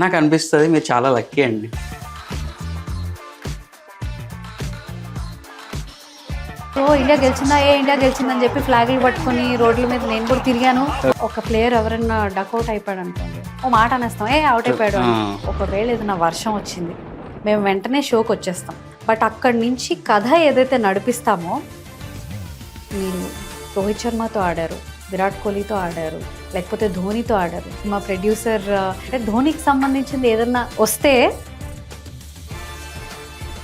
నాకు అనిపిస్తుంది మీరు చాలా లక్కీ అండి. ఇండియా గెలిచిందా ఇండియా గెలిచిందని చెప్పి ఫ్లాగులు పట్టుకొని రోడ్ల మీద నేను కూడా తిరిగాను. ఒక ప్లేయర్ ఎవరైనా డక్అవుట్ అయిపోయాడు అనుకోండి, ఓ మాట అనేస్తాం, అవుట్ అయిపోయాడు అని. ఒకవేళ ఏదైనా వర్షం వచ్చింది మేము వెంటనే షోకి వచ్చేస్తాం. బట్ అక్కడి నుంచి కథ ఏదైతే నడిపిస్తామో, మీరు రోహిత్ శర్మతో ఆడారు, విరాట్ కోహ్లీతో ఆడారు, లేకపోతే ధోనితో ఆడారు. మా ప్రొడ్యూసర్ అంటే ధోనికి సంబంధించింది ఏదన్నా వస్తే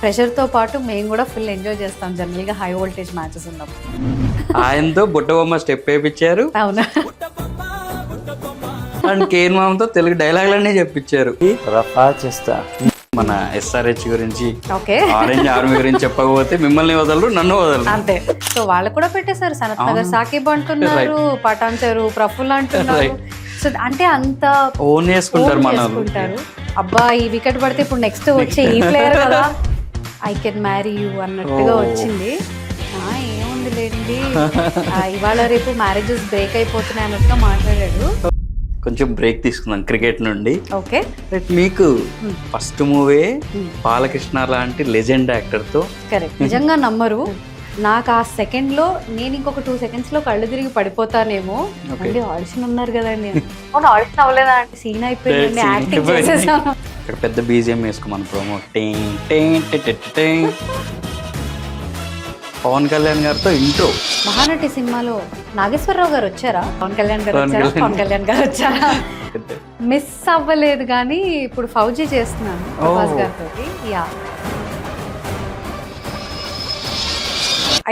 ప్రెషర్తో పాటు మేము కూడా ఫుల్ ఎంజాయ్ చేస్తాం జనరల్గా హై వోల్టేజ్ మ్యాచెస్ ఉన్నప్పుడు. ఆయనతో బుట్టబొమ్మ స్టెప్ వేయించారు, అవునా, అండ్ కేన్ మామతో తెలుగు డైలాగులన్నీ చెప్పించారు. రఫా చేస్తా. మన SRH గురించి, ఓకే, ఆరెంజ్ ఆర్మీ గురించి చెప్పకపోతే మిమ్మల్ని వదలరు, నన్ను వదలరు. అంతే. సో వాళ్ళు కూడా పెట్టేశారు, సనత్ నగర్ సాకిబ్ అంటున్నారు, పటాన్ చెరు ప్రఫుల్ అంటున్నారు. సో అంటే అంత ఓన్ చేసుకుంటారు మన అబ్బా ఈ వికెట్ పడితే ఇప్పుడు నెక్స్ట్ వచ్చే ఈ ప్లేయర్ కదా, ఐ కెన్ మ్యారీ యూ అన్నట్టుగా వచ్చింది. ఏముంది లేండి, ఇవాళ రేపు మ్యారేజెస్ బ్రేక్ అయిపోతున్నాయి అన్నట్టుగా మాట్లాడాడు. కొంచెం బ్రేక్ తీసుకుందాం క్రికెట్ నుండి. ఓకే, మీకు ఫస్ట్ మూవీ బాలకృష్ణ లాంటి లెజెండ్ యాక్టర్తో. కరెక్ట్, నిజంగా నమ్మరు. నాకు ఆ సెకండ్లో నేను ఇంకొక 2 seconds కళ్ళు తిరిగి పడిపోతానేమో. అంటే ఆడిషన్ ఉన్నారు కదండి, ఆడిషన్ అవ్వలేదా అంటే సీన్ అయిపోయిందండి, యాక్టింగ్ చేసేసాను. ఇక్కడ పెద్ద BGM వేసుకోమని ప్రోమో. పవన్ కళ్యాణ్ గారితో ఇంట్రో. మహానటి సినిమాలో నాగేశ్వరరావు గారు వచ్చారా, పవన్ కళ్యాణ్ గారు వచ్చారా, పవన్ కళ్యాణ్ గారు వచ్చారా, మిస్ అవ్వలేదు. కానీ ఇప్పుడు ఫౌజీ చేస్తున్నాను ప్రభాస్ గారితో. యా,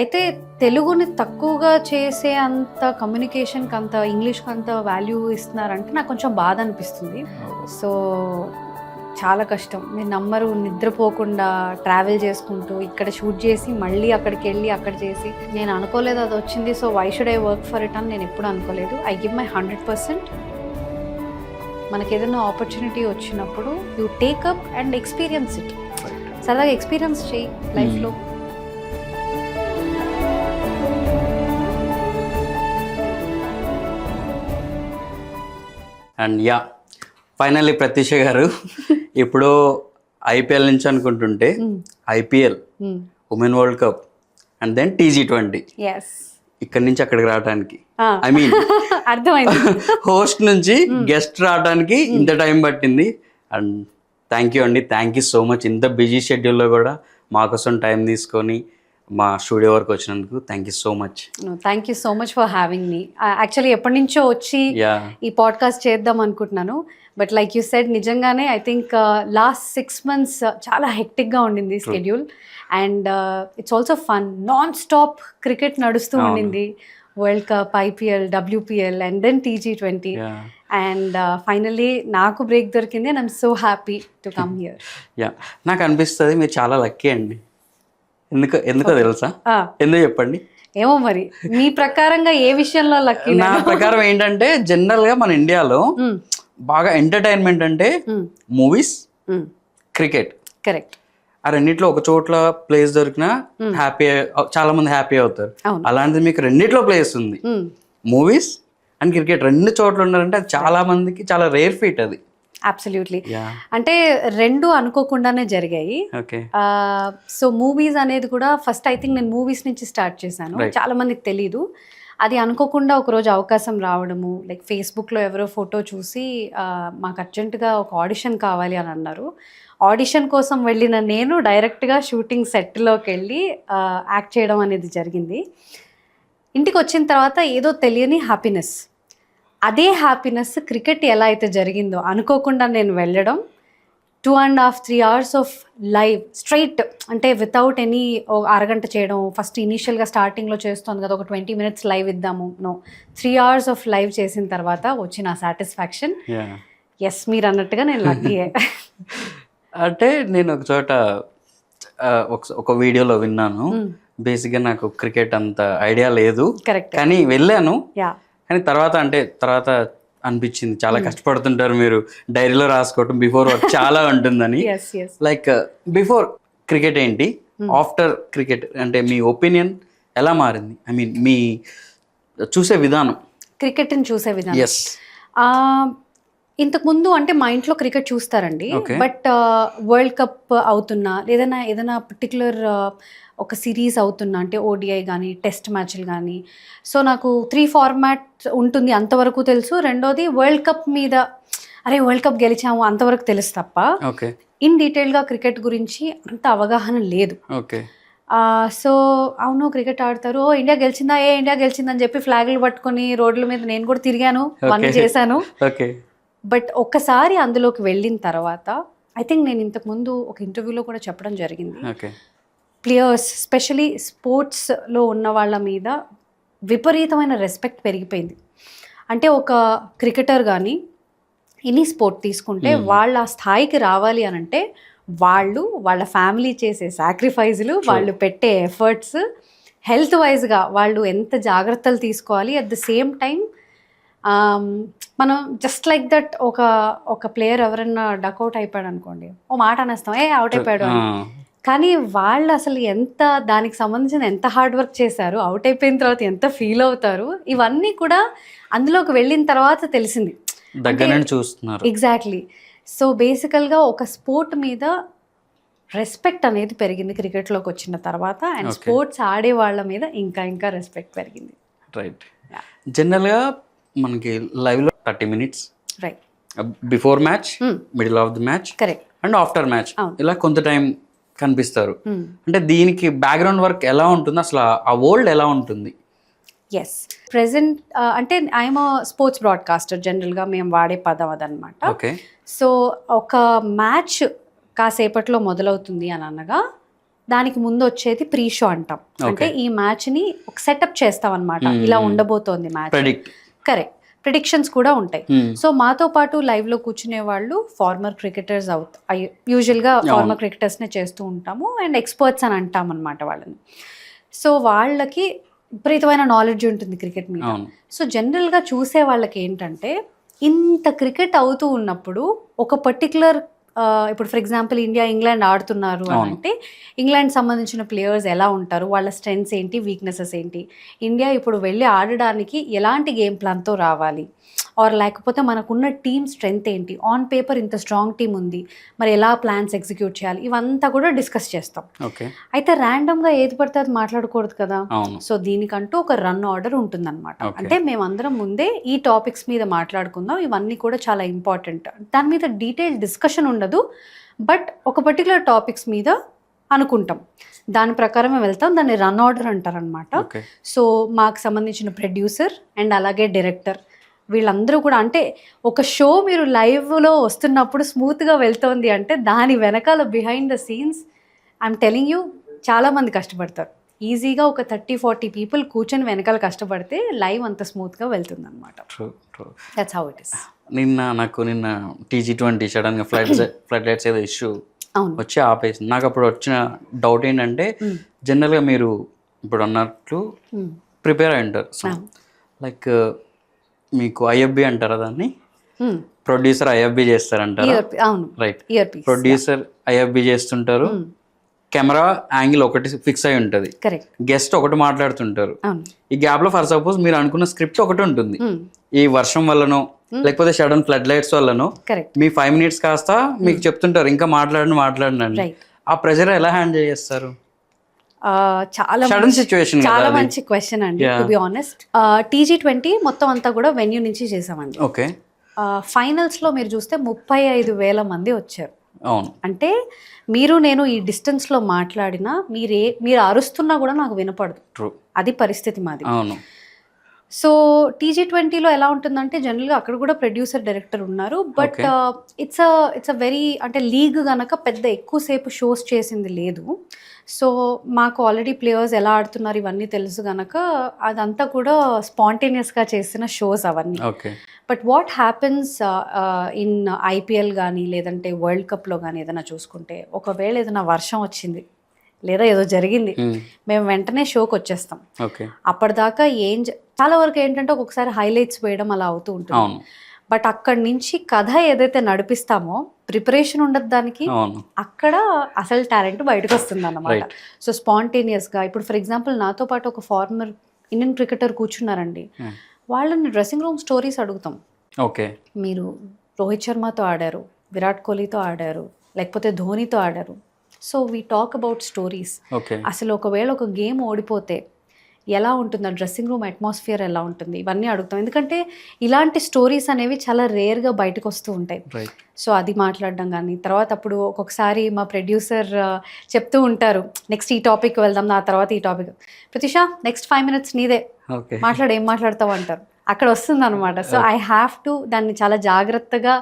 అయితే తెలుగుని తక్కువగా చేసే అంత కమ్యూనికేషన్కి అంత ఇంగ్లీష్కి అంత వాల్యూ ఇస్తున్నారంటే నాకు కొంచెం బాధ అనిపిస్తుంది. సో చాలా కష్టం, మీరు నమ్మరు, నిద్రపోకుండా ట్రావెల్ చేసుకుంటూ ఇక్కడ షూట్ చేసి మళ్ళీ అక్కడికి వెళ్ళి అక్కడ చేసి. నేను అనుకోలేదు అది వచ్చింది, so why should I work for it అని నేను ఎప్పుడు అనుకోలేదు. I give my 100%. మనకి ఏదైనా ఆపర్చునిటీ వచ్చినప్పుడు you take up and experience it. సరదాగా ఎక్స్పీరియన్స్ చేయి లైఫ్లో. అండ్ యా, ఫైనల్లీ ప్రత్యూష గారు ఇప్పుడు IPL నుంచి అనుకుంటుంటే IPL, women world cup, and then T20, ఇక్కడ నుంచి అక్కడికి రావడానికి ఐ మీన్ అర్థమైంది. హోస్ట్ నుంచి గెస్ట్ రావడానికి ఇంత టైం పట్టింది. అండ్ థ్యాంక్ యూ అండి, థ్యాంక్ యూ సో మచ్. ఇంత బిజీ షెడ్యూల్లో కూడా మా కోసం టైం తీసుకొని మా స్టూడియో వరకు వచ్చినందుకు thank you so much. Thank you so much for having me. Actually ఎప్పటి నుంచో వచ్చి ఈ పాడ్కాస్ట్ చేద్దాం అనుకుంటున్నాను. బట్ లైక్ యూ సెడ్, నిజంగానే ఐ థింక్ లాస్ట్ 6 months చాలా హెక్టిక్గా ఉండింది schedule. And it's also fun, non stop cricket నడుస్తూ ఉండింది. World cup, IPL, WPL and then T20. And finally నాకు బ్రేక్ దొరికింది and I'm so happy to come here. Yeah, నాకు అనిపిస్తుంది మీరు చాలా లక్కీ అండి. ఎందుకో తెలుసా? ఎందుకు చెప్పండి. ఏమో మరి మీ ప్రకారంగా ఏ విషయంలో లక్కీ? నా ప్రకారం ఏంటంటే జనరల్ గా మన ఇండియాలో బాగా ఎంటర్టైన్మెంట్ అంటే మూవీస్, క్రికెట్. కరెక్ట్. ఆ రెండిట్లో ఒక చోట్ల ప్లేస్ దొరికినా హ్యాపీ, చాలా మంది హ్యాపీ అవుతారు. అలాంటిది మీకు రెండిట్లో ప్లేస్ ఉంది, మూవీస్ అండ్ క్రికెట్. 2 చోట్ల ఉన్నారంటే అది చాలా మందికి చాలా రేర్ ఫీట్ అది. అబ్సల్యూట్లీ. అంటే 2 అనుకోకుండానే జరిగాయి. సో మూవీస్ అనేది కూడా ఫస్ట్ ఐ థింక్ నేను మూవీస్ నుంచి స్టార్ట్ చేశాను, చాలా మందికి తెలీదు. అది అనుకోకుండా ఒకరోజు అవకాశం రావడము, లైక్ ఫేస్బుక్లో ఎవరో ఫోటో చూసి మాకు అర్జెంటుగా ఒక ఆడిషన్ కావాలి అని అన్నారు. ఆడిషన్ కోసం వెళ్ళిన నేను డైరెక్ట్గా షూటింగ్ సెట్లోకి వెళ్ళి యాక్ట్ చేయడం అనేది జరిగింది. ఇంటికి వచ్చిన తర్వాత ఏదో తెలియని హ్యాపీనెస్. అదే హ్యాపీనెస్ క్రికెట్ ఎలా అయితే జరిగిందో అనుకోకుండా నేను వెళ్ళడం, 2.5-3 hours ఆఫ్ లైవ్ స్ట్రైట్, అంటే వితౌట్ ఎనీ అరగంట చేయడం. ఫస్ట్ ఇనీషియల్గా స్టార్టింగ్లో చేస్తుంది కదా, ఒక 20 minutes లైవ్ ఇద్దాము, నో, 3 hours ఆఫ్ లైవ్ చేసిన తర్వాత వచ్చిన సాటిస్ఫాక్షన్. ఎస్, మీరు అన్నట్టుగా నేను లక్కీయే. అంటే నేను ఒక చోట ఒక వీడియోలో విన్నాను, బేసిక్గా నాకు క్రికెట్ అంత ఐడియా లేదు, కానీ వెళ్ళాను. తర్వాత అనిపించింది చాలా కష్టపడుతుంటారు మీరు, డైరీలో రాసుకోవటం బిఫోర్ వర్క్ చాలా ఉంటుందని. లైక్ బిఫోర్ క్రికెట్ ఏంటి, ఆఫ్టర్ క్రికెట్ అంటే మీ ఒపీనియన్ ఎలా మారింది? ఐ మీన్ మీ చూసే విధానం, క్రికెట్ని చూసే విధానం. ఎస్, ఇంతకుముందు అంటే మా ఇంట్లో క్రికెట్ చూస్తారండి, బట్ వరల్డ్ కప్ అవుతున్నా ఏదైనా పర్టికులర్ ఒక సిరీస్ అవుతున్నా అంటే ఓడిఐ కానీ టెస్ట్ మ్యాచ్లు కానీ, సో నాకు 3 ఫార్మాట్ ఉంటుంది అంతవరకు తెలుసు. రెండోది వరల్డ్ కప్ మీద అరే వరల్డ్ కప్ గెలిచాము అంతవరకు తెలుసు తప్ప ఇన్ డీటెయిల్గా క్రికెట్ గురించి అంత అవగాహన లేదు. సో అవును క్రికెట్ ఆడతారు, ఓ ఇండియా గెలిచిందా, ఇండియా గెలిచిందని చెప్పి ఫ్లాగులు పట్టుకొని రోడ్ల మీద నేను కూడా తిరిగాను, అన్నీ చేశాను. బట్ ఒక్కసారి అందులోకి వెళ్ళిన తర్వాత ఐ థింక్ నేను ఇంతకుముందు ఒక ఇంటర్వ్యూలో కూడా చెప్పడం జరిగింది, ప్లేయర్స్ స్పెషలీ స్పోర్ట్స్లో ఉన్న వాళ్ళ మీద విపరీతమైన రెస్పెక్ట్ పెరిగిపోయింది. అంటే ఒక క్రికెటర్ కానీ ఎనీ స్పోర్ట్ తీసుకుంటే వాళ్ళ ఆ స్థాయికి రావాలి అని అంటే వాళ్ళ ఫ్యామిలీ చేసే సాక్రిఫైజులు, వాళ్ళు పెట్టే ఎఫర్ట్స్, హెల్త్ వైజ్గా వాళ్ళు ఎంత జాగ్రత్తలు తీసుకోవాలి. అట్ ద సేమ్ టైం మనం జస్ట్ లైక్ దట్ ఒక ప్లేయర్ ఎవరైనా డక్అవుట్ అయిపోయాడు అనుకోండి, ఓ మాట అనేస్తాం అవుట్ అయిపోయాడు అని. కానీ వాళ్ళు అసలు ఎంత దానికి సంబంధించిన ఎంత హార్డ్ వర్క్ చేశారు, అవుట్ అయిపోయిన తర్వాత ఎంత ఫీల్ అవుతారు, ఇవన్నీ కూడా అందులోకి వెళ్ళిన తర్వాత తెలిసింది. చూస్తున్నారు ఎగ్జాక్ట్లీ. సో బేసికల్గా ఒక స్పోర్ట్ మీద రెస్పెక్ట్ అనేది పెరిగింది క్రికెట్లోకి వచ్చిన తర్వాత, అండ్ స్పోర్ట్స్ ఆడే వాళ్ళ మీద ఇంకా రెస్పెక్ట్ పెరిగింది. రైట్. జనరల్గా మనకి లైవ్లో 30 minutes, right, before match, middle of the match, correct, and after match, ఇలా కొంత టైం కనిపిస్తారు. అంటే దీనికి బ్యాక్గ్రౌండ్ వర్క్ ఎలా ఉంటుంది, అసలు ఆ వరల్డ్ ఎలా ఉంటుంది? ఎస్, ప్రెసెంట్ అంటే ఐఎమ్ స్పోర్ట్స్ బ్రాడ్కాస్టర్, జనరల్గా మేము వాడే పదం అదనమాట. ఓకే. సో ఒక మ్యాచ్ కాసేపట్లో మొదలవుతుంది అని అనగా దానికి ముందు వచ్చేది ప్రీ షో అంటాం. అంటే ఈ మ్యాచ్ని ఒక సెటప్ చేస్తాం అనమాట, ఇలా ఉండబోతోంది మ్యాచ్, కరెక్ట్, ప్రిడిక్షన్స్ కూడా ఉంటాయి. సో మాతో పాటు లైవ్లో కూర్చునే వాళ్ళు ఫార్మర్ క్రికెటర్స్ యూజువల్గా ఫార్మర్ క్రికెటర్స్నే చేస్తూ ఉంటాము, అండ్ ఎక్స్పర్ట్స్ అని అంటాం అనమాట వాళ్ళని. సో వాళ్ళకి విపరీతమైన నాలెడ్జ్ ఉంటుంది క్రికెట్ మీద. సో జనరల్గా చూసే వాళ్ళకి ఏంటంటే ఇంత క్రికెట్ అవుతూ ఉన్నప్పుడు ఒక పర్టికులర్ ఇప్పుడు ఫర్ ఎగ్జాంపుల్ ఇంగ్లాండ్ ఆడుతున్నారు అని అంటే ఇంగ్లాండ్ సంబంధించిన ప్లేయర్స్ ఎలా ఉంటారు, వాళ్ళ స్ట్రెంగ్స్ ఏంటి, వీక్నెసెస్ ఏంటి, ఇండియా ఇప్పుడు వెళ్ళి ఆడడానికి ఎలాంటి గేమ్ ప్లాన్తో రావాలి, ఆర్ లేకపోతే మనకున్న టీమ్ స్ట్రెంగ్త్ ఏంటి, ఆన్ పేపర్ ఇంత స్ట్రాంగ్ టీమ్ ఉంది, మరి ఎలా ప్లాన్స్ ఎగ్జిక్యూట్ చేయాలి, ఇవంతా కూడా డిస్కస్ చేస్తాం. అయితే ర్యాండమ్గా ఏది పడితే అది మాట్లాడకూడదు కదా. సో దీనికంటూ ఒక రన్ ఆర్డర్ ఉంటుందన్నమాట. అంటే మేమందరం ముందే ఈ టాపిక్స్ మీద మాట్లాడుకుందాం, ఇవన్నీ కూడా చాలా ఇంపార్టెంట్, దాని మీద డీటెయిల్ డిస్కషన్ ఉండదు, బట్ ఒక పర్టికులర్ టాపిక్స్ మీద అనుకుంటాం, దాని ప్రకారమే వెళ్తాం, దాన్ని రన్ ఆర్డర్ అంటారనమాట. సో మాకు సంబంధించిన ప్రొడ్యూసర్ అండ్ అలాగే డైరెక్టర్ వీళ్ళందరూ కూడా, అంటే ఒక షో మీరు లైవ్లో వస్తున్నప్పుడు స్మూత్గా వెళ్తోంది అంటే దాని వెనకాల behind the scenes I'm telling you చాలామంది కష్టపడతారు. ఈజీగా ఒక 30-40 పీపుల్ కూర్చొని వెనకాల కష్టపడితే లైవ్ అంత స్మూత్గా వెళ్తుంది అనమాట. That's how it is. నిన్న TG20 సడన్గా ఫ్లడ్ లైట్స్ ఏదో ఇష్యూ వచ్చి ఆపేసింది. నాకు అప్పుడు వచ్చిన డౌట్ ఏంటంటే జనరల్గా మీరు ఇప్పుడు అన్నట్లు ప్రిపేర్ అయి ఉంటారు, లైక్ మీకు IFB అంటారా దాన్ని, ప్రొడ్యూసర్ IFB చేస్తారంటారా? రైట్, ప్రొడ్యూసర్ IFB చేస్తుంటారు, కెమెరా యాంగిల్ ఒకటి ఫిక్స్ అయి ఉంటుంది, గెస్ట్ ఒకటి మాట్లాడుతుంటారు, ఈ గ్యాప్ లో ఫర్ సపోజ్ మీరు అనుకున్న స్క్రిప్ట్ ఒకటి ఉంటుంది, ఈ వర్షం వల్లనో లేకపోతే సడన్ ఫ్లడ్ లైట్స్ వల్లనో మీ 5 minutes కాస్త మీకు చెప్తుంటారు ఇంకా మాట్లాడండి, ఆ ప్రెషర్ ఎలా హ్యాండిల్ చేస్తారు? చాలా మంచి క్వశ్చన్ అండి. టు బి ఆనెస్ట్, TG20 మొత్తం అంతా కూడా వెన్యూ నుంచి చేసామండి. ఓకే. ఫైనల్స్ లో మీరు చూస్తే 35,000 మంది వచ్చారు. అంటే నేను ఈ డిస్టెన్స్ లో మాట్లాడినా మీరు అరుస్తున్నా కూడా నాకు వినపడదు, అది పరిస్థితి మాది. సో TG20లో ఎలా ఉంటుందంటే జనరల్గా అక్కడ కూడా ప్రొడ్యూసర్ డైరెక్టర్ ఉన్నారు, బట్ ఇట్స్ అ వెరీ, అంటే లీగ్ గనక పెద్ద ఎక్కువసేపు షోస్ చేసింది లేదు. సో మాకు ఆల్రెడీ ప్లేయర్స్ ఎలా ఆడుతున్నారు ఇవన్నీ తెలుసు కనుక అదంతా కూడా స్పాంటేనియస్గా చేసిన షోస్ అవన్నీ. But what happens in IPL కానీ లేదంటే వరల్డ్ కప్లో కానీ ఏదైనా చూసుకుంటే ఒకవేళ ఏదైనా వర్షం వచ్చింది లేదా ఏదో జరిగింది, మేము వెంటనే షోకి వచ్చేస్తాం. అప్పటిదాకా చాలా వరకు ఏంటంటే ఒక్కొక్కసారి హైలైట్స్ వేయడం అలా అవుతూ ఉంటుంది, బట్ అక్కడి నుంచి కథ ఏదైతే నడిపిస్తామో ప్రిపరేషన్ ఉండదు దానికి, అక్కడ అసలు టాలెంట్ బయటకు వస్తుంది అన్నమాట. సో స్పాంటేనియస్గా ఇప్పుడు ఫర్ ఎగ్జాంపుల్ నాతో పాటు ఒక ఫార్మర్ ఇండియన్ క్రికెటర్ కూర్చున్నారండి, వాళ్ళని డ్రెస్సింగ్ రూమ్ స్టోరీస్ అడుగుతాం. ఓకే, మీరు రోహిత్ శర్మతో ఆడారు, విరాట్ కోహ్లీతో ఆడారు, లేకపోతే ధోనితో ఆడారు. So we talk about stories. అసలు ఒకవేళ ఒక గేమ్ ఓడిపోతే ఎలా ఉంటుంది, డ్రెస్సింగ్ రూమ్ అట్మాస్ఫియర్ ఎలా ఉంటుంది, ఇవన్నీ అడుగుతాం. ఎందుకంటే ఇలాంటి స్టోరీస్ అనేవి చాలా రేర్గా బయటకు వస్తూ ఉంటాయి. సో అది మాట్లాడడం కానీ, తర్వాత అప్పుడు ఒక్కొక్కసారి మా ప్రొడ్యూసర్ చెప్తూ ఉంటారు, నెక్స్ట్ ఈ టాపిక్ వెళ్దాం, ఆ తర్వాత ఈ టాపిక్, ప్రతిషా నెక్స్ట్ 5 minutes నీదే, ఏం మాట్లాడతావు అంటారు. అక్కడ వస్తుంది అనమాట. సో ఐ హ్యావ్ టు దాన్ని చాలా జాగ్రత్తగా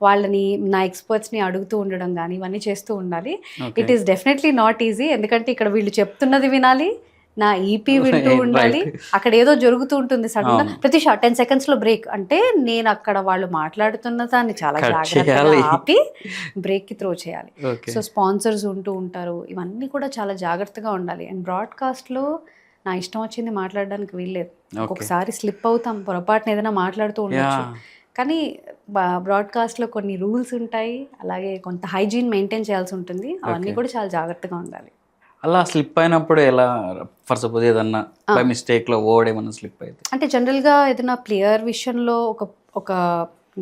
వాళ్ళని, నా ఎక్స్పర్ట్స్ని అడుగుతూ ఉండడం కానీ ఇవన్నీ చేస్తూ ఉండాలి. It is definitely not easy. ఎందుకంటే ఇక్కడ వీళ్ళు చెప్తున్నది వినాలి, నా ఈపీ వింటూ ఉండాలి, అక్కడ ఏదో జరుగుతూ ఉంటుంది సడన్ గా, ప్రతిషా 10 seconds బ్రేక్ అంటే నేను అక్కడ వాళ్ళు మాట్లాడుతున్న దాన్ని చాలా జాగ్రత్తగా ఆపి బ్రేక్ కి త్రో చేయాలి. సో స్పాన్సర్స్ ఉంటూ ఉంటారు, ఇవన్నీ కూడా చాలా జాగ్రత్తగా ఉండాలి. అండ్ బ్రాడ్కాస్ట్ లో నా ఇష్టం వచ్చింది మాట్లాడడానికి వీల్లేదు. ఒక్కొక్కసారి స్లిప్ అవుతాం, పొరపాటున ఏదైనా మాట్లాడుతూ ఉండొచ్చు. కానీ బ్రాడ్కాస్ట్లో కొన్ని రూల్స్ ఉంటాయి, అలాగే కొంత హైజీన్ మెయింటైన్ చేయాల్సి ఉంటుంది. అవన్నీ కూడా చాలా జాగ్రత్తగా ఉండాలి. అలా స్లిప్ అయినప్పుడు ఎలా, ఫర్ సపోజ్ ఏదన్నా బై మిస్టేక్లో వర్డ్ ఏమన్నా స్లిప్ అయితే, అంటే జనరల్గా ఏదైనా ప్లేయర్ విషయంలో ఒక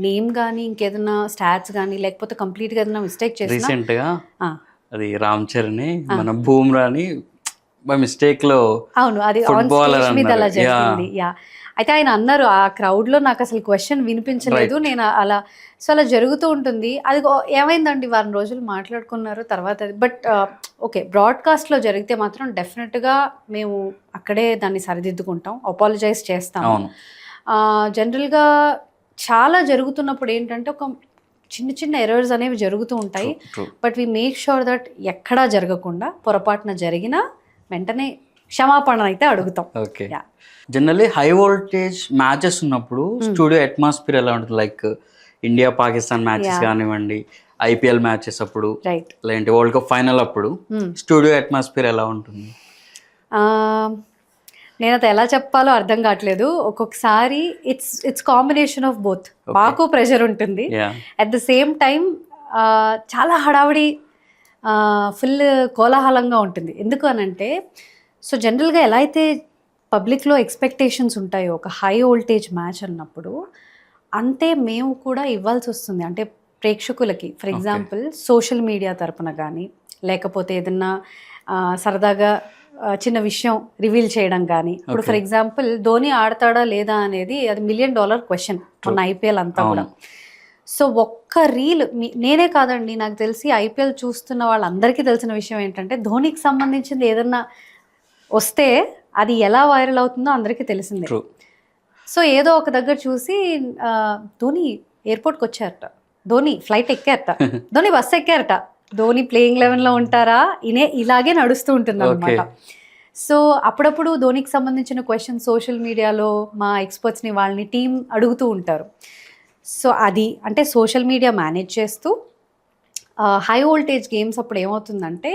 నేమ్ కానీ ఇంకేదైనా స్టాట్స్ కానీ లేకపోతే కంప్లీట్గా ఏదైనా మిస్టేక్ చేసి, రీసెంట్గా అది రామ్ చరణ్ మన బూమ్రాని బై మిస్టేక్లో, అవును అది ఆన్ స్టేజ్ మీద అలా జరిగింది. అయితే ఆయన అన్నారు, ఆ క్రౌడ్లో నాకు అసలు క్వశ్చన్ వినిపించలేదు, నేను అలా, సో అలా జరుగుతూ ఉంటుంది. అది ఏమైందండి, 1 రోజులు మాట్లాడుకున్నారు తర్వాత. బట్ ఓకే, బ్రాడ్కాస్ట్లో జరిగితే మాత్రం డెఫినెట్గా మేము అక్కడే దాన్ని సరిదిద్దుకుంటాం, అపాలజైజ్ చేస్తాము. జనరల్గా చాలా జరుగుతున్నప్పుడు ఏంటంటే ఒక చిన్న ఎర్రర్స్ అనేవి జరుగుతూ ఉంటాయి. But we make sure that ఎక్కడా జరగకుండా, పొరపాటున జరిగినా వెంటనే క్షమాపణ అయితే అడుగుతాం. Okay, generally high voltage matches ఉన్నప్పుడు స్టూడియో అట్మాస్ఫియర్ ఎలా ఉంటుంది? లైక్ ఇండియా పాకిస్తాన్ మ్యాచెస్ కానివ్వండి, ఐపీఎల్ మ్యాచెస్ అప్పుడు, లేదంటే వరల్డ్ కప్ ఫైనల్ అప్పుడు స్టూడియో అట్మాస్ఫియర్ ఎలా ఉంటుంది? నేను అది ఎలా చెప్పాలో అర్థం కావట్లేదు. ఒక్కొక్కసారి ఇట్స్ కాంబినేషన్ ఆఫ్ బోత్. మాకు ప్రెషర్ ఉంటుంది, అట్ ద సేమ్ టైం చాలా హడావిడి, ఫుల్ కోలాహలంగా ఉంటుంది. ఎందుకు అనంటే, సో జనరల్గా ఎలా అయితే పబ్లిక్లో ఎక్స్పెక్టేషన్స్ ఉంటాయో ఒక హై వోల్టేజ్ మ్యాచ్ అన్నప్పుడు, అంతే మేము కూడా ఇవ్వాల్సి వస్తుంది. అంటే ప్రేక్షకులకి, ఫర్ ఎగ్జాంపుల్ సోషల్ మీడియా తరపున కానీ, లేకపోతే ఏదన్నా సరదాగా చిన్న విషయం రివీల్ చేయడం కానీ. ఇప్పుడు ఫర్ ఎగ్జాంపుల్ ధోని ఆడతాడా లేదా అనేది అది $1 million క్వశ్చన్ మొన్న ఐపీఎల్ అంతా కూడా. సో ఒక్క రీల్, నేనే కాదండి, నాకు తెలిసి ఐపీఎల్ చూస్తున్న వాళ్ళందరికీ తెలిసిన విషయం ఏంటంటే, ధోనికి సంబంధించింది ఏదన్నా వస్తే అది ఎలా వైరల్ అవుతుందో అందరికీ తెలిసిందే. సో ఏదో ఒక దగ్గర చూసి ధోని ఎయిర్పోర్ట్కి వచ్చారట, ధోని ఫ్లైట్ ఎక్కారట, ధోని బస్సు ఎక్కారట, ధోని ప్లేయింగ్ 11లో ఉంటారా, ఇలాగే నడుస్తూ ఉంటుంది అనమాట. సో అప్పుడప్పుడు ధోనికి సంబంధించిన క్వశ్చన్ సోషల్ మీడియాలో మా ఎక్స్పర్ట్స్ని, వాళ్ళని టీం అడుగుతూ ఉంటారు. సో అది అంటే సోషల్ మీడియా మేనేజ్ చేస్తూ, హై వోల్టేజ్ గేమ్స్ అప్పుడు ఏమవుతుందంటే,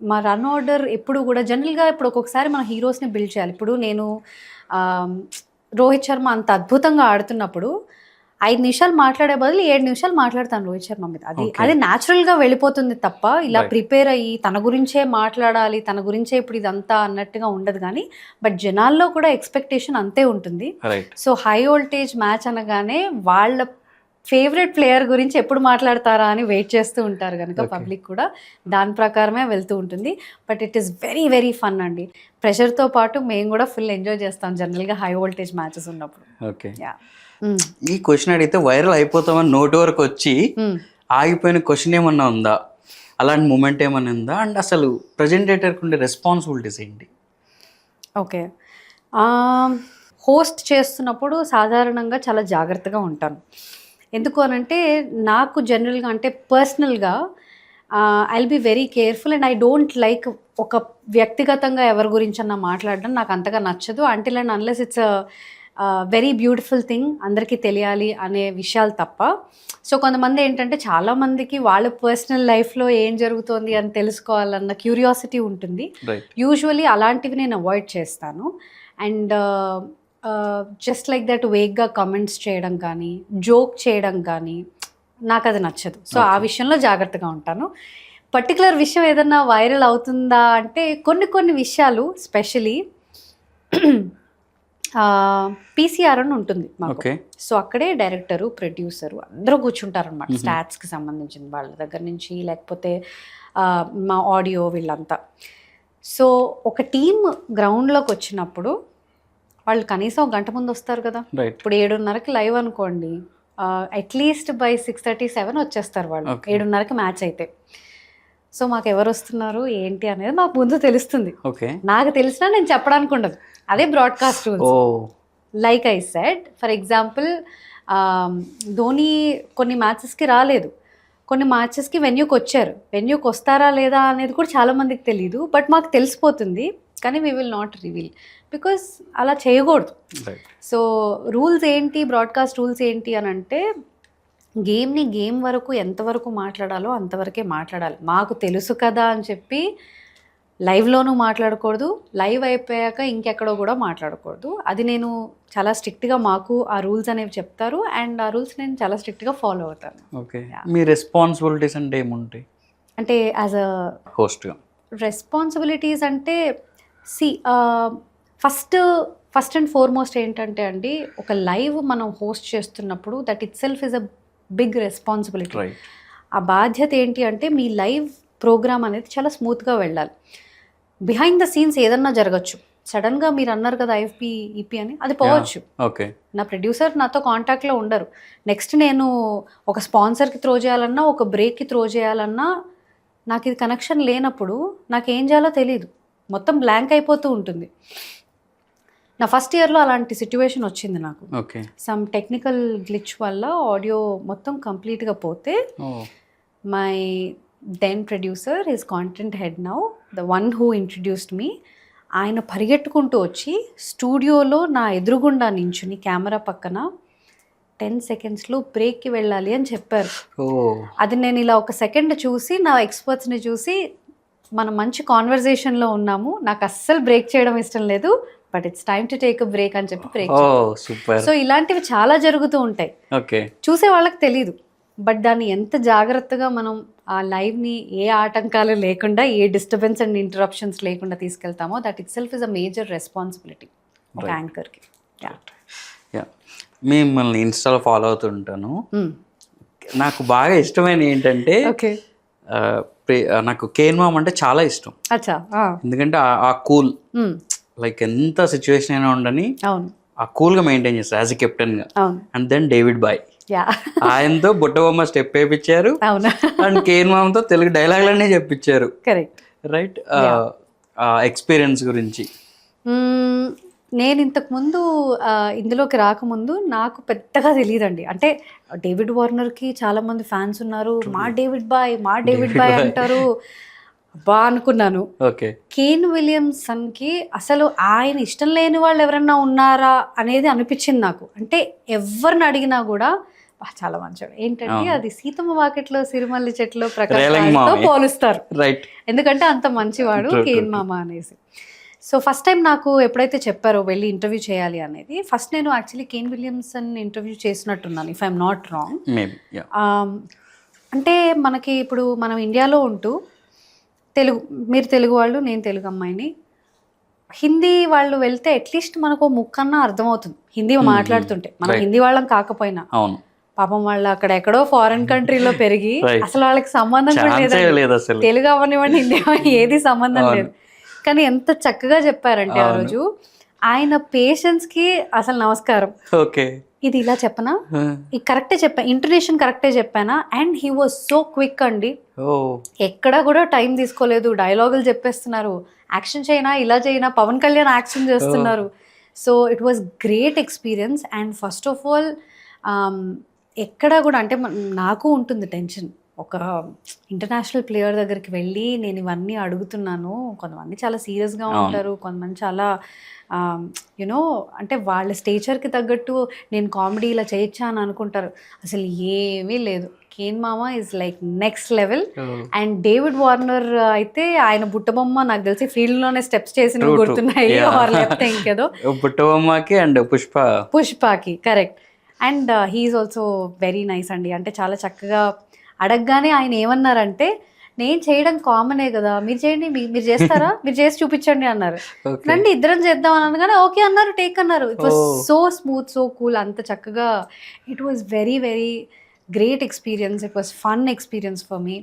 మా రన్ ఆర్డర్ ఎప్పుడు కూడా జనరల్గా, ఇప్పుడు ఒక్కొక్కసారి మన హీరోస్ని బిల్డ్ చేయాలి. ఇప్పుడు నేను రోహిత్ శర్మ అంత అద్భుతంగా ఆడుతున్నప్పుడు 5 నిమిషాలు మాట్లాడే బదులు 7 నిమిషాలు మాట్లాడతాను రోహిత్ శర్మ మీద. అది న్యాచురల్గా వెళ్ళిపోతుంది తప్ప, ఇలా ప్రిపేర్ అయ్యి తన గురించే మాట్లాడాలి, తన గురించే ఇప్పుడు ఇదంతా అన్నట్టుగా ఉండదు. కానీ బట్ జనాల్లో కూడా ఎక్స్పెక్టేషన్ అంతే ఉంటుంది. సో హై వోల్టేజ్ మ్యాచ్ అనగానే వాళ్ళ ఫేవరెట్ ప్లేయర్ గురించి ఎప్పుడు మాట్లాడతారా అని వెయిట్ చేస్తూ ఉంటారు కనుక పబ్లిక్ కూడా దాని ప్రకారమే వెళ్తూ ఉంటుంది. But it is very very fun అండి. ప్రెషర్తో పాటు మేము కూడా ఫుల్ ఎంజాయ్ చేస్తాం జనరల్గా హై వోల్టేజ్ మ్యాచెస్ ఉన్నప్పుడు. ఓకే, ఈ క్వశ్చన్ అడిగితే వైరల్ అయిపోతామని నోటి వరకు వచ్చి ఆగిపోయిన క్వశ్చన్ ఏమన్నా ఉందా? అలాంటి మూమెంట్ ఏమన్నా ఉందా? అండ్ అసలు ప్రజెంటేటర్కి ఉండే రెస్పాన్సిబిలిటీస్ ఏంటి? ఓకే, హోస్ట్ చేస్తున్నప్పుడు సాధారణంగా చాలా జాగ్రత్తగా ఉంటాను. ఎందుకు అనంటే, నాకు జనరల్గా అంటే పర్సనల్గా I will be very careful and I don't like ఒక వ్యక్తిగతంగా ఎవరి గురించి అన్నా మాట్లాడడం నాకు అంతగా నచ్చదు. Until and unless it's very beautiful thing, అందరికీ తెలియాలి అనే విషయాలు తప్ప. సో కొంతమంది ఏంటంటే, చాలామందికి వాళ్ళ పర్సనల్ లైఫ్లో ఏం జరుగుతోంది అని తెలుసుకోవాలన్న క్యూరియాసిటీ ఉంటుంది. యూజువలీ అలాంటివి నేను అవాయిడ్ చేస్తాను. అండ్ జస్ట్ లైక్ దట్ వేగ్గా కమెంట్స్ చేయడం కానీ, జోక్ చేయడం కానీ నాకు అది నచ్చదు. సో ఆ విషయంలో జాగ్రత్తగా ఉంటాను. పర్టికులర్ విషయం ఏదన్నా వైరల్ అవుతుందా అంటే, కొన్ని విషయాలు స్పెషలీ పీసీఆర్ అని ఉంటుంది మాకు. ఓకే. సో అక్కడే డైరెక్టరు, ప్రొడ్యూసరు అందరూ కూర్చుంటారు అనమాట. స్టాట్స్కి సంబంధించిన వాళ్ళ దగ్గర నుంచి, లేకపోతే మా ఆడియో వీళ్ళంతా. సో ఒక టీమ్ గ్రౌండ్లోకి వచ్చినప్పుడు వాళ్ళు కనీసం ఒక గంట ముందు వస్తారు కదా. ఇప్పుడు 7:30కి లైవ్ అనుకోండి, అట్లీస్ట్ బై 6:30-7 వచ్చేస్తారు వాళ్ళు. 7:30కి మ్యాచ్ అయితే. సో మాకు ఎవరు వస్తున్నారు ఏంటి అనేది మాకు ముందు తెలుస్తుంది. నాకు తెలిసినా నేను చెప్పడానికి ఉండదు. అదే broadcast rules. Like I said, for example Dhoni కొన్ని మ్యాచెస్కి రాలేదు, కొన్ని మ్యాచెస్కి వెన్యూకి వచ్చారు. వెన్యూకి వస్తారా లేదా అనేది కూడా చాలా మందికి తెలియదు, బట్ మాకు తెలిసిపోతుంది. కానీ we will not reveal, because అలా చేయకూడదు. సో రూల్స్ ఏంటి, బ్రాడ్కాస్ట్ రూల్స్ ఏంటి అని అంటే, గేమ్ని గేమ్ వరకు ఎంతవరకు మాట్లాడాలో అంతవరకే మాట్లాడాలి. మాకు తెలుసు కదా అని చెప్పి లైవ్లోనూ మాట్లాడకూడదు, లైవ్ అయిపోయాక ఇంకెక్కడో కూడా మాట్లాడకూడదు. అది నేను చాలా స్ట్రిక్ట్గా, మాకు ఆ రూల్స్ అనేవి చెప్తారు, అండ్ ఆ రూల్స్ నేను చాలా స్ట్రిక్ట్గా ఫాలో అవుతాను. ఓకే. మీ రెస్పాన్సిబిలిటీస్ అంటే ఏముంటాయి? అంటే యాజ్ అ హోస్ట్గా రెస్పాన్సిబిలిటీస్ అంటే ఫస్ట్ అండ్ ఫార్మోస్ట్ ఏంటంటే అండి, ఒక లైవ్ మనం హోస్ట్ చేస్తున్నప్పుడు that itself is a big responsibility. ఆ బాధ్యత ఏంటి అంటే, మీ లైవ్ ప్రోగ్రామ్ అనేది చాలా స్మూత్గా వెళ్ళాలి. బిహైండ్ ద సీన్స్ ఏదన్నా జరగచ్చు. సడన్గా మీరు అన్నారు కదా ఐఎఫ్పి ఈపీ అని, అది పోవచ్చు. ఓకే. నా ప్రొడ్యూసర్ నాతో కాంటాక్ట్లో ఉండరు. నెక్స్ట్ నేను ఒక స్పాన్సర్కి త్రో చేయాలన్నా, ఒక బ్రేక్కి త్రో చేయాలన్నా, నాకు ఇది కనెక్షన్ లేనప్పుడు నాకేం చేయాలో తెలీదు, మొత్తం బ్లాంక్ అయిపోతూ ఉంటుంది. నా ఫస్ట్ ఇయర్లో అలాంటి సిచ్యువేషన్ వచ్చింది నాకు. సమ్ టెక్నికల్ గ్లిచ్ వల్ల ఆడియో మొత్తం కంప్లీట్గా పోతే, my then producer, his content head now, the one who introduced me, ఆయన పరిగెట్టుకుంటూ వచ్చి స్టూడియోలో నా ఎదురుగుండా నించుని కెమెరా పక్కన 10 సెకండ్స్లో బ్రేక్కి వెళ్ళాలి అని చెప్పారు. అది నేను ఇలా ఒక సెకండ్ చూసి, నా ఎక్స్పర్ట్స్ని చూసి, మనం మంచి కాన్వర్జేషన్లో ఉన్నాము, నాకు అస్సలు బ్రేక్ చేయడం ఇష్టం లేదు, but it's time to take a break అని చెప్పి బ్రేక్. సో ఇలాంటివి చాలా జరుగుతూ ఉంటాయి. చూసే వాళ్ళకి తెలీదు, బట్ దాన్ని ఎంత జాగ్రత్తగా మనం ఆ లైవ్ని ఏ ఆటంకాలు లేకుండా, ఏ డిస్టర్బెన్స్ అండ్ ఇంటరప్షన్స్ లేకుండా తీసుకెళ్తామో, that itself is a major responsibility ఒక యాంకర్కి. మిమ్మల్ని ఇన్స్టాలో ఫాలో అవుతుంటాను. నాకు బాగా ఇష్టమైన ఏంటంటే, నాకు కేన్ మామ్ అంటే చాలా ఇష్టం. ఎందుకంటే ఆ కూల్, లైక్ ఎంత సిచ్యువేషన్ అయినా ఉండని ఆ కూల్గా మెయింటైన్ చేస్తారు యాజ్ ఎ కెప్టెన్గా. అండ్ దెన్ డేవిడ్ బాయ్, ఆయనతో బుట్టబొమ్మ స్టెప్ వేయించారు, అండ్ కేన్ మామ్తో తెలుగు డైలాగులన్నీ చెప్పించారు. రైట్. ఎక్స్పీరియన్స్ గురించి నేను ఇంతకుముందు ఇందులోకి రాకముందు నాకు పెద్దగా తెలియదండి. అంటే డేవిడ్ వార్నర్కి చాలామంది ఫ్యాన్స్ ఉన్నారు, మా డేవిడ్ బాయ్ అంటారు, బా అనుకున్నాను. కేన్ విలియమ్సన్కి అసలు ఆయన ఇష్టం లేని వాళ్ళు ఎవరన్నా ఉన్నారా అనేది అనిపించింది నాకు. అంటే ఎవరిని అడిగినా కూడా చాలా మంచివాడు. ఏంటంటే అది సీతమ్మ వాకిట్లో సిరిమల్లి చెట్లు ప్రకాశంతో పోలుస్తారు, ఎందుకంటే అంత మంచివాడు కేన్ మామ అనేసి. సో ఫస్ట్ టైం నాకు ఎప్పుడైతే చెప్పారో వెళ్ళి ఇంటర్వ్యూ చేయాలి అనేది, ఫస్ట్ నేను యాక్చువల్లీ కేన్ విలియమ్సన్ ఇంటర్వ్యూ చేసినట్టున్నాను, ఇఫ్ ఐఎమ్ నాట్ రాంగ్. అంటే మనకి ఇప్పుడు మనం ఇండియాలో ఉంటూ మీరు తెలుగు వాళ్ళు, నేను తెలుగు అమ్మాయిని, హిందీ వాళ్ళు వెళ్తే అట్లీస్ట్ మనకు ముక్కన్నా అర్థమవుతుంది హిందీ మాట్లాడుతుంటే, మనం హిందీ వాళ్ళం కాకపోయినా. పాపం వాళ్ళు అక్కడ ఎక్కడో ఫారెన్ కంట్రీలో పెరిగి అసలు వాళ్ళకి సంబంధం కూడా లేదు, తెలుగు అవనివ్వండి హిందీ ఏది సంబంధం లేదు. కానీ ఎంత చక్కగా చెప్పారంటే ఆ రోజు, ఆయన పేషెన్స్కి అసలు నమస్కారం. ఇది ఇలా చెప్పనా, ఇది కరెక్టే చెప్పాను, ఇంటోనేషన్ కరెక్టే చెప్పానా, and he was so quick అండి, ఎక్కడా కూడా టైం తీసుకోలేదు, డైలాగులు చెప్పేస్తున్నారు, యాక్షన్ చేయనా ఇలా చేయనా, పవన్ కళ్యాణ్ యాక్షన్ చేస్తున్నారు. So it was great experience. And first of all ఎక్కడా కూడా, అంటే నాకు ఉంటుంది టెన్షన్, ఒక ఇంటర్నేషనల్ ప్లేయర్ దగ్గరికి వెళ్ళి నేను ఇవన్నీ అడుగుతున్నాను, కొంతమంది చాలా సీరియస్గా ఉంటారు, కొంతమంది చాలా యునో అంటే వాళ్ళ స్టేచర్కి తగ్గట్టు నేను కామెడీ ఇలా చేయొచ్చా అని అనుకుంటారు. అసలు ఏమీ లేదు, కేన్ మామ is like next level. And David Warner అయితే ఆయన బుట్టబొమ్మ నాకు తెలిసి ఫీల్డ్లోనే స్టెప్స్ చేసి గుర్తున్నాయి, లేకపోతే ఇంకేదో బుట్టబొమ్మకి అండ్ పుష్పకి correct. And he's also very nice అండి, అంటే చాలా చక్కగా అడగగానే ఆయన ఏమన్నారంటే, నేను చేయడం కామనే కదా, మీరు చేయండి, మీరు చేస్తారా, మీరు చేసి చూపించండి అన్నారు. రండి ఇద్దరం చేద్దాం అని అనగానే ఓకే అన్నారు, టేక్ అన్నారు. It was so smooth, so cool, అంత చక్కగా. It was very very great experience. It was fun experience for me.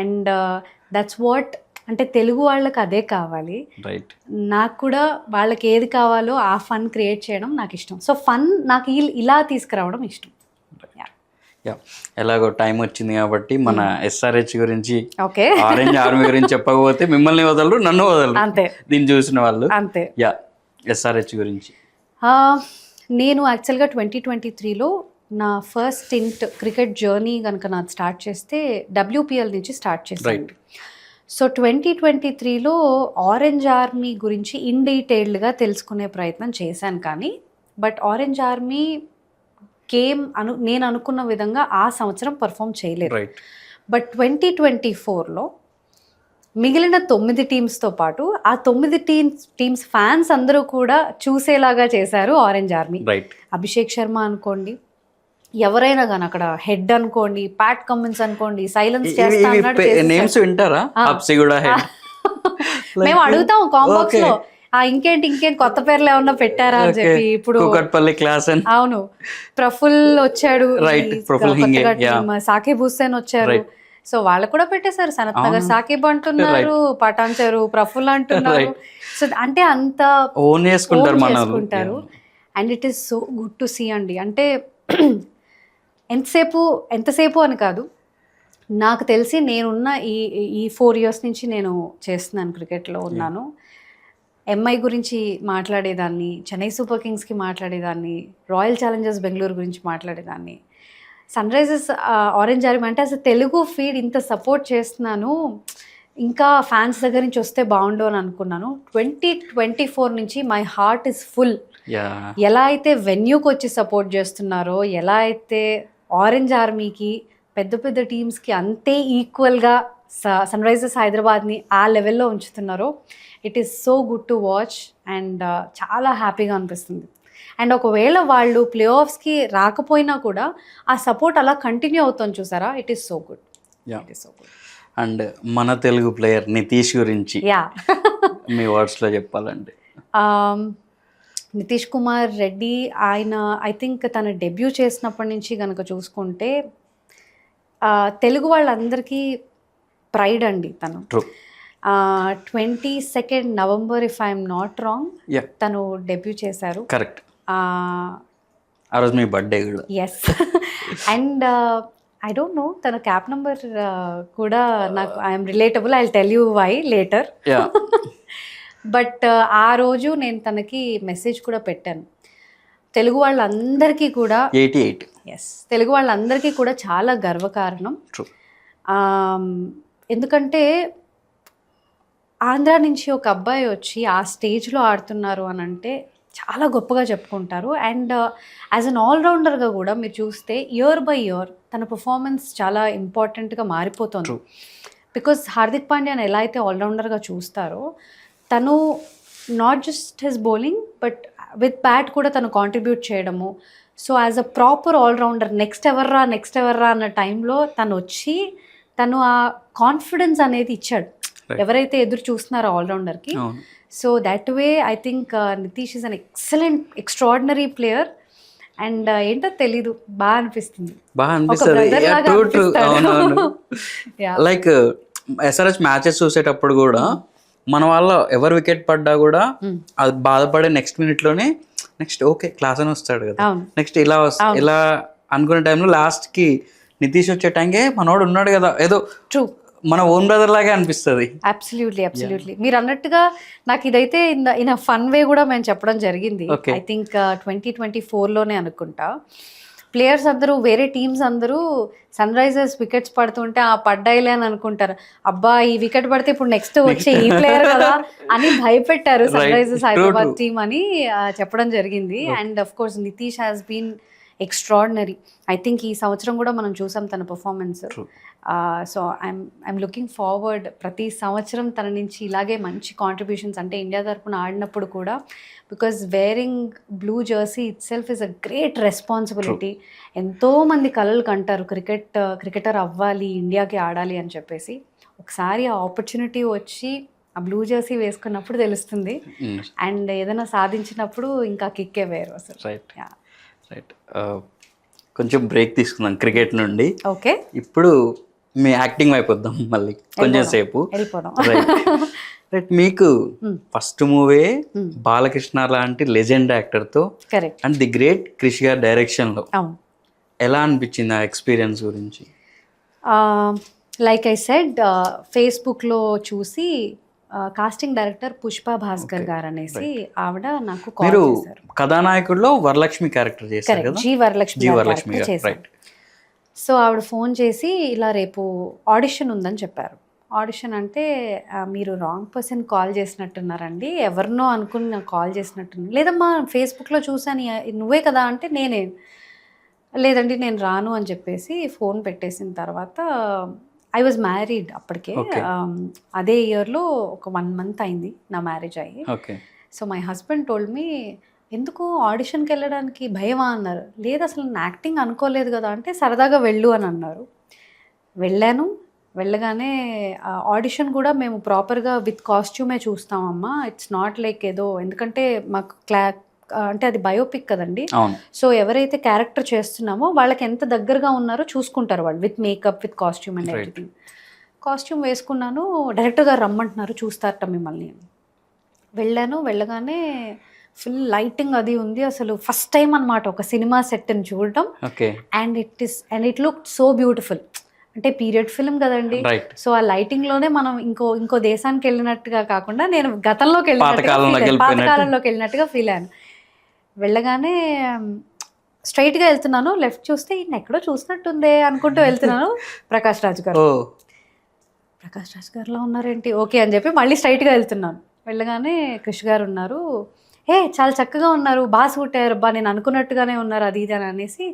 And that's what, అంటే తెలుగు వాళ్ళకి అదే కావాలి. నాకు కూడా వాళ్ళకి ఏది కావాలో ఆ ఫన్ క్రియేట్ చేయడం నాకు ఇష్టం. సో ఫన్ నాకు ఇలా తీసుకురావడం ఇష్టం. ఎలాగో టైం వచ్చింది కాబట్టి మన SRH గురించి, ఆరెంజ్ ఆర్మీ గురించి చెప్పకపోతే మిమ్మల్ని వదలరు, నన్ను వదలరు, అంతే దీన్ని చూసిన వాళ్ళు. అంతే. SRH గురించి నేను యాక్చువల్గా 2023లో నా ఫస్ట్ స్టింట్ క్రికెట్ జర్నీ కనుక నాకు స్టార్ట్ చేస్తే WPL నుంచి స్టార్ట్ చేశాను. సో 2023లో ఆరెంజ్ ఆర్మీ గురించి ఇన్ డీటెయిల్డ్గా తెలుసుకునే ప్రయత్నం చేశాను, కానీ బట్ ఆరెంజ్ ఆర్మీ నేను అనుకున్న విధంగా ఆ సంవత్సరం పర్ఫామ్ చేయలేదు. బట్ 2024లో మిగిలిన 9 టీమ్స్తో పాటు ఆ 9 టీమ్స్ ఫ్యాన్స్ అందరూ కూడా చూసేలాగా చేశారు ఆరెంజ్ ఆర్మీ. అభిషేక్ శర్మ అనుకోండి, ఎవరైనా కానీ అక్కడ హెడ్ అనుకోండి, ప్యాట్ కమిన్స్ అనుకోండి, సైలెన్స్ చేస్తా నేమ్స్ వింటారా? మేము అడుగుతాం కాంబాక్స్ లో, ఇంకేంటి కొత్త పేర్లు ఏమన్నా పెట్టారా అని చెప్పి. ఇప్పుడు అవును, ప్రఫుల్ వచ్చాడు, సాకిబ్ హుస్సేన్ వచ్చారు, సో వాళ్ళు కూడా పెట్టేశారు. సనత్ నగర్ సాకిబ్ అంటున్నారు, పటాన్ చెరు ప్రఫుల్ అంటున్నారు. సో అంటే అంత ఓన్ చేసుకుంటారు. And it is so good to see అండి. అంటే ఎంతసేపు అని కాదు, నాకు తెలిసి నేనున్న ఈ 4 years నుంచి నేను చేస్తున్నాను, క్రికెట్లో ఉన్నాను. ఎంఐ గురించి మాట్లాడేదాన్ని, చెన్నై సూపర్ కింగ్స్కి మాట్లాడేదాన్ని, రాయల్ ఛాలెంజర్స్ బెంగళూరు గురించి మాట్లాడేదాన్ని, సన్ రైజర్స్ ఆరెంజ్ ఆర్మీ అంటే అసలు తెలుగు ఫీడ్ ఇంత సపోర్ట్ చేస్తున్నాను, ఇంకా ఫ్యాన్స్ దగ్గర నుంచి వస్తే బాగుండు అని అనుకున్నాను. 2024 నుంచి మై హార్ట్ ఇస్ ఫుల్. ఎలా అయితే వెన్యూకి వచ్చి సపోర్ట్ చేస్తున్నారో, ఎలా అయితే ఆరెంజ్ ఆర్మీకి పెద్ద పెద్ద టీమ్స్కి అంతే ఈక్వల్గా సన్ రైజర్స్ హైదరాబాద్ని ఆ లెవెల్లో ఉంచుతున్నారో, it is so good to watch. And చాలా హ్యాపీగా అనిపిస్తుంది. అండ్ ఒకవేళ వాళ్ళు ప్లే ఆఫ్స్కి రాకపోయినా కూడా ఆ సపోర్ట్ అలా కంటిన్యూ అవుతుంది చూసారా, it is so good. And మన తెలుగు ప్లేయర్ నితీష్ గురించి మీ వర్డ్స్లో చెప్పాలండి. నితీష్ కుమార్ రెడ్డి, ఆయన ఐ థింక్ తన డెబ్యూ చేసినప్పటి నుంచి కనుక చూసుకుంటే తెలుగు వాళ్ళందరికీ ప్రైడ్ అండి. తను 22 November if I'm not wrong తను డెబ్యూ చేశారు. కరెక్ట్, ఆ రోజు మీ బర్త్డే కూడా. Yes. And I don't know తన క్యాప్ నెంబర్ కూడా నాకు I'm relatable, I will tell you why later. But ఆ రోజు నేను తనకి మెసేజ్ కూడా పెట్టాను. తెలుగు వాళ్ళందరికీ కూడా 88. ఎస్, తెలుగు వాళ్ళందరికీ కూడా చాలా గర్వకారణం. ఎందుకంటే ఆంధ్ర నుంచి ఒక అబ్బాయి వచ్చి ఆ స్టేజ్లో ఆడుతున్నారు అని అంటే చాలా గొప్పగా చెప్పుకుంటారు. అండ్ యాజ్ అన్ ఆల్రౌండర్గా కూడా మీరు చూస్తే ఇయర్ బై ఇయర్ తన పర్ఫార్మెన్స్ చాలా ఇంపార్టెంట్గా మారిపోతుంది. బికాస్ హార్దిక్ పాండ్యాని ఎలా అయితే ఆల్రౌండర్గా చూస్తారో, తను not just his bowling but with bat కూడా తను కాంట్రిబ్యూట్ చేయడము. So as a proper allrounder next ఎవర్రా అన్న టైంలో తను వచ్చి తను ఆ కాన్ఫిడెన్స్ అనేది ఇచ్చాడు ఎవరైతే ఎదురు చూస్తున్నారో ఆల్రౌండర్కి. So that way I think Nitish is an extraordinary player. And ఏంటో తెలీదు, బాగా అనిపిస్తుంది. లైక్ SRH మ్యాచెస్ చూసేటప్పుడు కూడా మన వాళ్ళ ఎవరు వికెట్ పడ్డా కూడా అది బాధపడే నెక్స్ట్ మినిట్లోనే నెక్స్ట్ ఓకే క్లాస్ అని వస్తాడు కదా, నెక్స్ట్ ఇలా అనుకునే టైంలో లాస్ట్కి నితీష్ వచ్చే టైంకే మనోడు ఉన్నాడు కదా, ఏదో మన ఓన్ బ్రదర్ లాగే అనిపిస్తుంది. అబ్సల్యూట్లీ మీరు అన్నట్టుగా నాకు ఇదైతే ఇన్ ఫన్ వే కూడా మేము చెప్పడం జరిగింది. ఐ థింక్ 2024లోనే అనుకుంటా. ప్లేయర్స్ అందరూ, వేరే టీమ్స్ అందరూ సన్ రైజర్స్ వికెట్స్ పడుతుంటే ఆ పడ్డాయిలే అని అనుకుంటారు, అబ్బా ఈ వికెట్ పడితే ఇప్పుడు నెక్స్ట్ వచ్చే ఈ ప్లేయర్ కదా అని భయపెట్టారు సన్ రైజర్స్ హైదరాబాద్ టీమ్ అని చెప్పడం జరిగింది. And of course Nitish has been extraordinary. I think ఈ సంవత్సరం కూడా మనం చూసాం తన performance. So I'm looking forward ప్రతి సంవత్సరం తన నుంచి ఇలాగే మంచి కాంట్రిబ్యూషన్స్, అంటే ఇండియా తరపున ఆడినప్పుడు కూడా, because wearing blue Jersey it self is a great responsibility. ఎంతోమంది కలలు కంటారు క్రికెటర్ అవ్వాలి, ఇండియాకి ఆడాలి అని చెప్పేసి. ఒకసారి ఆ ఆపర్చునిటీ వచ్చి ఆ బ్లూ జెర్సీ వేసుకున్నప్పుడు తెలుస్తుంది. అండ్ ఏదైనా సాధించినప్పుడు ఇంకా కిక్కే వేరు అసలు. రైట్. కొంచెం బ్రేక్ తీసుకుందాం క్రికెట్ నుండి. ఓకే, ఇప్పుడు మీ యాక్టింగ్ వైపు వద్దాం మళ్ళీ కొంచెం సేపు. రైట్. మీకు ఫస్ట్ మూవీ బాలకృష్ణ లాంటి లెజెండ్ యాక్టర్తో అండ్ ది గ్రేట్ క్రిష్ గారి డైరెక్షన్లో ఎలా అనిపించింది ఆ ఎక్స్పీరియన్స్ గురించి? లైక్ ఐ సెడ్, ఫేస్బుక్లో చూసి కాస్టింగ్ డైరెక్టర్ పుష్ప భాస్కర్ గారు అనేసి ఆవిడ నాకు కాల్ చేశారు. కథానాయకుడిలో వరలక్ష్మి క్యారెక్టర్ చేశారు కదా, జీ వరలక్ష్మి చేశారు. సో ఆవిడ ఫోన్ చేసి ఇలా రేపు ఆడిషన్ ఉందని చెప్పారు. ఆడిషన్ అంటే మీరు రాంగ్ పర్సన్ కాల్ చేసినట్టున్నారండి, ఎవరినో అనుకుని నాకు కాల్ చేసినట్టున్నారు. లేదమ్మా ఫేస్బుక్లో చూసాను, నువ్వే కదా అంటే నేనే, లేదండి నేను రాను అని చెప్పేసి ఫోన్ పెట్టేసిన తర్వాత ఐ వాజ్ మ్యారీడ్ అప్పటికే. అదే ఇయర్లో ఒక 1 month అయింది నా మ్యారేజ్ అయ్యి. So my husband told me, ఎందుకు ఆడిషన్కి వెళ్ళడానికి భయమా అన్నారు. లేదు అసలు నేను యాక్టింగ్ అనుకోలేదు కదా అంటే, సరదాగా వెళ్ళు అని అన్నారు. వెళ్ళాను. వెళ్ళగానే ఆడిషన్ కూడా మేము ప్రాపర్గా విత్ కాస్ట్యూమే చూస్తామమ్మా, ఇట్స్ నాట్ లైక్ ఏదో, ఎందుకంటే మాకు అంటే అది బయోపిక్ కదండి. సో ఎవరైతే క్యారెక్టర్ చేస్తున్నామో వాళ్ళకి ఎంత దగ్గరగా ఉన్నారో చూసుకుంటారు వాళ్ళు, with makeup, with costume and everything. Costume వేసుకున్నాను, డైరెక్టర్ గారు రమ్మంటున్నారు, చూస్తారట మిమ్మల్ని. వెళ్ళాను. వెళ్ళగానే ఫుల్ లైటింగ్ అది ఉంది. అసలు ఫస్ట్ టైం అనమాట ఒక సినిమా సెట్ని చూడటం. And it look so beautiful. అంటే పీరియడ్ ఫిల్మ్ కదండి, సో ఆ లైటింగ్లోనే మనం ఇంకో దేశానికి వెళ్ళినట్టుగా కాకుండా నేను గతంలోకి పాతకాలంలోకి వెళ్ళినట్టుగా ఫీల్ అయ్యాను. వెళ్ళగానే స్ట్రైట్గా వెళ్తున్నాను, లెఫ్ట్ చూస్తే ఈయన ఎక్కడో చూసినట్టుందే అనుకుంటూ వెళ్తున్నాను. ప్రకాష్ రాజ్ గారులో ఉన్నారేంటి, ఓకే అని చెప్పి మళ్ళీ స్ట్రైట్గా వెళ్తున్నాను. వెళ్ళగానే క్రిష్ గారు ఉన్నారు. చాలా చక్కగా ఉన్నారు, బాగా సూట్ అయ్యారు, నేను అనుకున్నట్టుగానే ఉన్నారు, అది ఇది అని అనేసి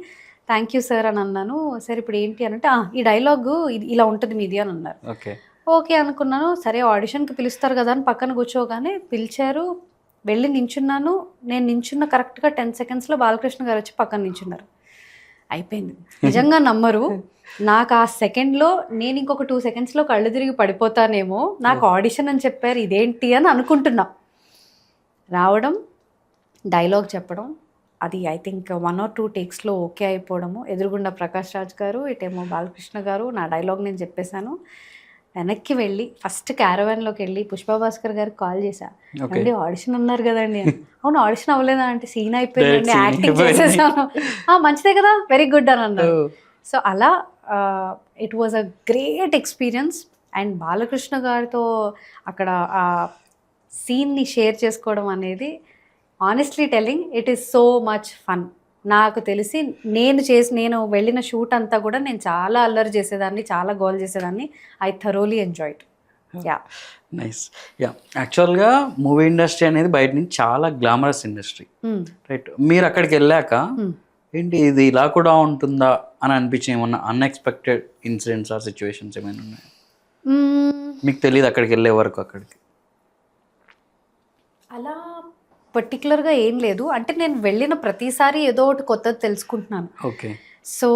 థ్యాంక్ యూ సార్ అని అన్నాను. సరే ఇప్పుడు ఏంటి అని అంటే, ఈ డైలాగ్ ఇలా ఉంటుంది మీది అని అన్నారు. ఓకే అనుకున్నాను. సరే ఆడిషన్కి పిలుస్తారు కదా అని పక్కన కూర్చోగానే పిలిచారు. వెళ్ళి నించున్నాను. నేను నించున్న కరెక్ట్గా 10 secondsలో బాలకృష్ణ గారు వచ్చి పక్కన నించున్నారు. అయిపోయింది. నిజంగా నమ్మరు, నాకు ఆ సెకండ్లో నేను ఇంకొక 2 secondsలో కళ్ళు తిరిగి పడిపోతానేమో, నాకు ఆడిషన్ అని చెప్పారు ఇదేంటి అని అనుకుంటున్నా. రావడం, డైలాగ్ చెప్పడం, అది ఐ థింక్ 1 or 2 takesలో ఓకే అయిపోవడము. ఎదురుగుండా ప్రకాష్ రాజ్ గారు, ఇటేమో బాలకృష్ణ గారు, నా డైలాగ్ నేను చెప్పేశాను. వెనక్కి వెళ్ళి ఫస్ట్ క్యారవాన్లోకి వెళ్ళి పుష్ప భాస్కర్ గారికి కాల్ చేశా, అండి ఆడిషన్ అన్నారు కదండి. అవును ఆడిషన్ అవ్వలేదా అంటే, సీన్ అయిపోయిందండి, యాక్టింగ్ చేసేసాను. మంచిదే కదా, వెరీ గుడ్ అని అన్నారు. సో అలా it was a great experience. And Balakrishna గారితో అక్కడ ఆ సీన్ని షేర్ చేసుకోవడం అనేది, honestly telling, it is so much fun. నాకు తెలిసి నేను వెళ్ళిన షూట్ అంతా కూడా నేను చాలా అల్లరి చేసేదాన్ని, చాలా గోల్ చేసేదాన్ని. I thoroughly enjoyed. నైస్. యాక్చువల్గా మూవీ ఇండస్ట్రీ అనేది బయట నుంచి చాలా గ్లామరస్ ఇండస్ట్రీ, రైట్? మీరు అక్కడికి వెళ్ళాక ఏంటి ఇది ఇలా కూడా ఉంటుందా అని అనిపించే ఏమన్నా అన్ఎక్స్పెక్టెడ్ ఇన్సిడెంట్స్ ఆర్ సిచ్యువేషన్స్ ఏమైనా ఉన్నాయి? మీకు తెలియదు అక్కడికి వెళ్ళే వరకు? అక్కడికి అలా పర్టికులర్గా ఏం లేదు. అంటే నేను వెళ్ళిన ప్రతిసారి ఏదో ఒకటి కొత్తది తెలుసుకుంటున్నాను. ఓకే. సో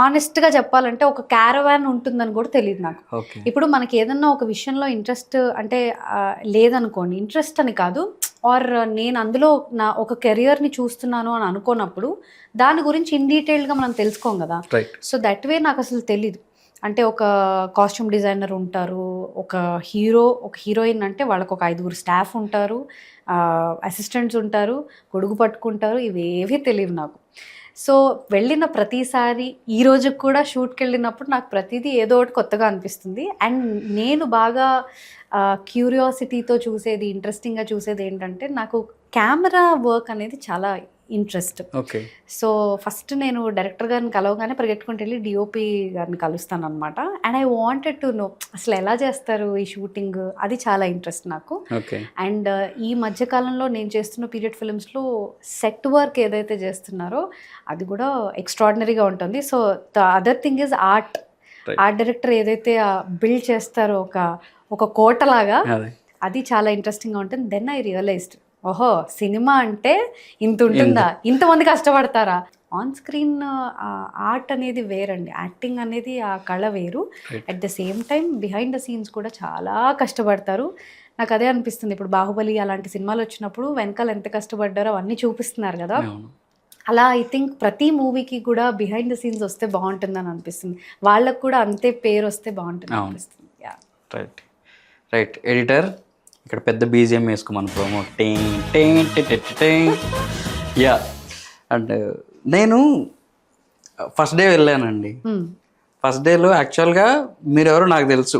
ఆనెస్ట్గా చెప్పాలంటే ఒక క్యారవాన్ ఉంటుందని కూడా తెలియదు నాకు. ఇప్పుడు మనకి ఏదన్నా ఒక విషయంలో ఇంట్రెస్ట్ అంటే లేదనుకోండి, ఇంట్రెస్ట్ అని కాదు, ఆర్ నేను అందులో నా ఒక కెరియర్ని చూస్తున్నాను అని అనుకోనప్పుడు దాని గురించి ఇన్ డీటెయిల్గా మనం తెలుసుకోం కదా. సో దట్ వే నాకు అసలు తెలీదు. అంటే ఒక కాస్ట్యూమ్ డిజైనర్ ఉంటారు, ఒక హీరోయిన్ అంటే వాళ్ళకు ఒక 5 స్టాఫ్ ఉంటారు, అసిస్టెంట్స్ ఉంటారు, గొడుగు పట్టుకుంటారు, ఇవేవీ తెలియవు నాకు. సో వెళ్ళిన ప్రతిసారి ఈ రోజుకి కూడా షూట్కి వెళ్ళినప్పుడు నాకు ప్రతిదీ ఏదో ఒకటి కొత్తగా అనిపిస్తుంది. అండ్ నేను బాగా క్యూరియాసిటీతో చూసేది, ఇంట్రెస్టింగ్గా చూసేది ఏంటంటే, నాకు కెమెరా వర్క్ అనేది చాలా ఇంట్రెస్ట్. ఓకే. సో ఫస్ట్ నేను డైరెక్టర్ గారిని కలవగానే పరిగెట్టుకుంటూ వెళ్ళి డిఓపి గారిని కలుస్తాను అనమాట. And I wanted to know అసలు ఎలా చేస్తారు ఈ షూటింగ్, అది చాలా ఇంట్రెస్ట్ నాకు. అండ్ ఈ మధ్యకాలంలో నేను చేస్తున్న పీరియడ్ ఫిల్మ్స్లో సెట్ వర్క్ ఏదైతే చేస్తున్నారో అది కూడా ఎక్స్ట్రాడినరీగా ఉంటుంది. So the other thing is art director ఏదైతే బిల్డ్ చేస్తారో ఒక కోటలాగా, అది చాలా ఇంట్రెస్టింగ్గా ఉంటుంది. దెన్ ఐ రియలైజ్డ్, ఓహో సినిమా అంటే ఇంత ఉంటుందా, ఇంతమంది కష్టపడతారా. ఆన్ స్క్రీన్ ఆర్ట్ అనేది వేరండి, యాక్టింగ్ అనేది ఆ కళ వేరు. At the same time behind the scenes కూడా చాలా కష్టపడతారు. నాకు అదే అనిపిస్తుంది, ఇప్పుడు బాహుబలి అలాంటి సినిమాలు వచ్చినప్పుడు వెనకాల ఎంత కష్టపడ్డారో అవన్నీ చూపిస్తున్నారు కదా. అలా ఐ థింక్ ప్రతి మూవీకి కూడా బిహైండ్ ద సీన్స్ వస్తే బాగుంటుందని అనిపిస్తుంది, వాళ్ళకు కూడా అంతే పేరు వస్తే బాగుంటుంది అనిపిస్తుంది. రైట్ ఎడిటర్, ఇక్కడ పెద్ద బీజిఎం వేసుకోమని ప్రోమో యా. అండ్ నేను ఫస్ట్ డే వెళ్ళానండి. ఫస్ట్ డేలో యాక్చువల్గా మీరెవరో నాకు తెలుసు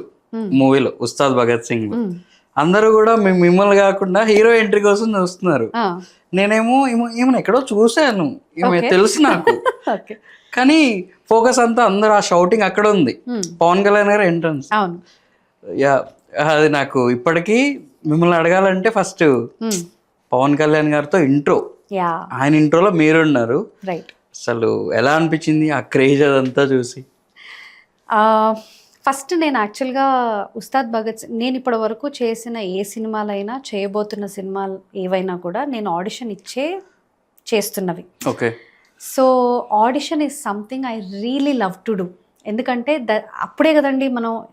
మూవీలో, ఉస్తాద్ భగత్ సింగ్. అందరూ కూడా మిమ్మల్ని కాకుండా హీరో ఎంట్రీ కోసం చూస్తున్నారు. నేనేమో ఏమైనా ఎక్కడో చూశాను, ఈమె తెలుసు నాకు, కానీ ఫోకస్ అంతా అందరూ ఆ షౌటింగ్ అక్కడ ఉంది, పవన్ కళ్యాణ్ గారు ఎంట్రన్స్. యా, అది నాకు ఇప్పటికీ మిమ్మల్ని అడగాలంటే ఫస్ట్ పవన్ కళ్యాణ్ గారితో ఇంట్రో, ఆయన ఇంట్రోలో మీరున్నారు. అసలు ఎలా అనిపించింది ఆ క్రేజ్ అదంతా చూసి? ఫస్ట్ నేను యాక్చువల్గా ఉస్తాద్ భగత్ సింగ్, నేను ఇప్పటి వరకు చేసిన ఏ సినిమాలైనా, చేయబోతున్న సినిమాలు ఏవైనా కూడా నేను ఆడిషన్ ఇచ్చే చేస్తున్నవి. Okay. So audition is something I really love to do. ఎందుకంటే అప్పుడే కదండి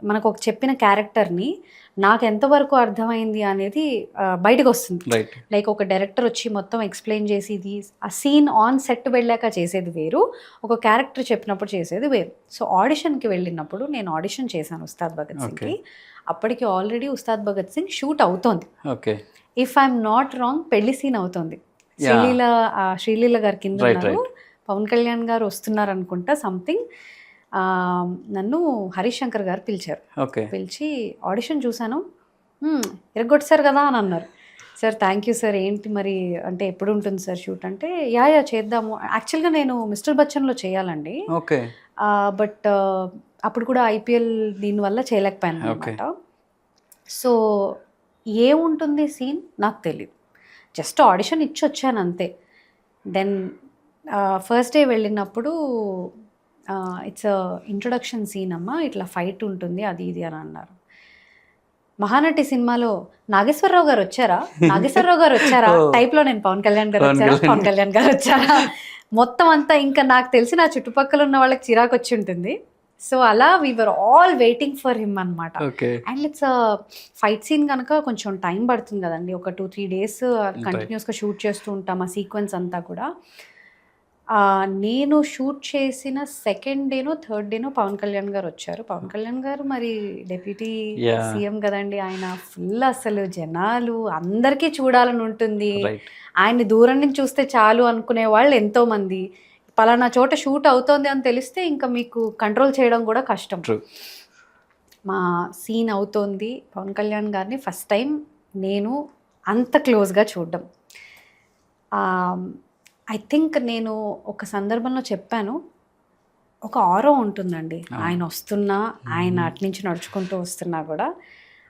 మనకు ఒక చెప్పిన క్యారెక్టర్ని నాకు ఎంతవరకు అర్థమైంది అనేది బయటకు వస్తుంది. లైక్ ఒక డైరెక్టర్ వచ్చి మొత్తం ఎక్స్ప్లెయిన్ చేసి ఇది ఆ సీన్ ఆన్ సెట్ వెళ్ళాక చేసేది వేరు, ఒక క్యారెక్టర్ చెప్పినప్పుడు చేసేది వేరు. సో ఆడిషన్కి వెళ్ళినప్పుడు నేను ఆడిషన్ చేశాను ఉస్తాద్ భగత్ సింగ్కి. అప్పటికి ఆల్రెడీ ఉస్తాద్ భగత్ సింగ్ షూట్ అవుతోంది. ఇఫ్ ఐఎమ్ నాట్ రాంగ్ పెళ్లి సీన్ అవుతోంది. శ్రీలీల గారి కింద ఉన్నారు, పవన్ కళ్యాణ్ గారు వస్తున్నారు అనుకుంటా సంథింగ్. నన్ను హరీష్ శంకర్ గారు పిలిచారు. పిలిచి ఆడిషన్ చూశాను, ఇరగొట్టారు కదా అని అన్నారు. సార్ థ్యాంక్ యూ సార్, ఏంటి మరి అంటే ఎప్పుడు ఉంటుంది సార్ షూట్ అంటే, యా చేద్దాము. యాక్చువల్గా నేను మిస్టర్ బచ్చన్లో చేయాలండి, బట్ అప్పుడు కూడా ఐపీఎల్ దీనివల్ల చేయలేకపోయాను అనమాట. సో ఏముంటుంది సీన్ నాకు తెలియదు, జస్ట్ ఆడిషన్ ఇచ్చి వచ్చాను అంతే. దెన్ ఫస్ట్ డే వెళ్ళినప్పుడు ఇట్స్ ఇంట్రొడక్షన్ సీన్ అమ్మా, ఇట్లా ఫైట్ ఉంటుంది అది ఇది అని అన్నారు. మహానటి సినిమాలో నాగేశ్వరరావు గారు వచ్చారా టైప్లో నేను పవన్ కళ్యాణ్ గారు వచ్చారా మొత్తం అంతా ఇంకా నాకు తెలిసి నా చుట్టుపక్కల ఉన్న వాళ్ళకి చిరాకు వచ్చి ఉంటుంది. సో అలా we were all waiting for him అనమాట. అండ్ ఇట్స్ ఫైట్ సీన్ కనుక కొంచెం టైం పడుతుంది కదండి, ఒక 2-3 days కంటిన్యూస్గా షూట్ చేస్తూ ఉంటాం ఆ సీక్వెన్స్ అంతా కూడా. నేను షూట్ చేసిన సెకండ్ డేనో థర్డ్ డేనో పవన్ కళ్యాణ్ గారు వచ్చారు. పవన్ కళ్యాణ్ గారు మరి డెప్యూటీ సీఎం కదండి, ఆయన ఫుల్ అసలు జనాలు అందరికీ చూడాలని ఉంటుంది. ఆయన్ని దూరం నుంచి చూస్తే చాలు అనుకునే వాళ్ళు ఎంతోమంది. పలానా చోట షూట్ అవుతోంది అని తెలిస్తే ఇంకా మీకు కంట్రోల్ చేయడం కూడా కష్టం. మా సీన్ అవుతోంది, పవన్ కళ్యాణ్ గారిని ఫస్ట్ టైం నేను అంత క్లోజ్గా చూడడం. ఐ థింక్ నేను ఒక సందర్భంలో చెప్పాను, ఒక ఆరో ఉంటుందండి ఆయన వస్తున్నా, ఆయన అటు నుంచి నడుచుకుంటూ వస్తున్నా కూడా,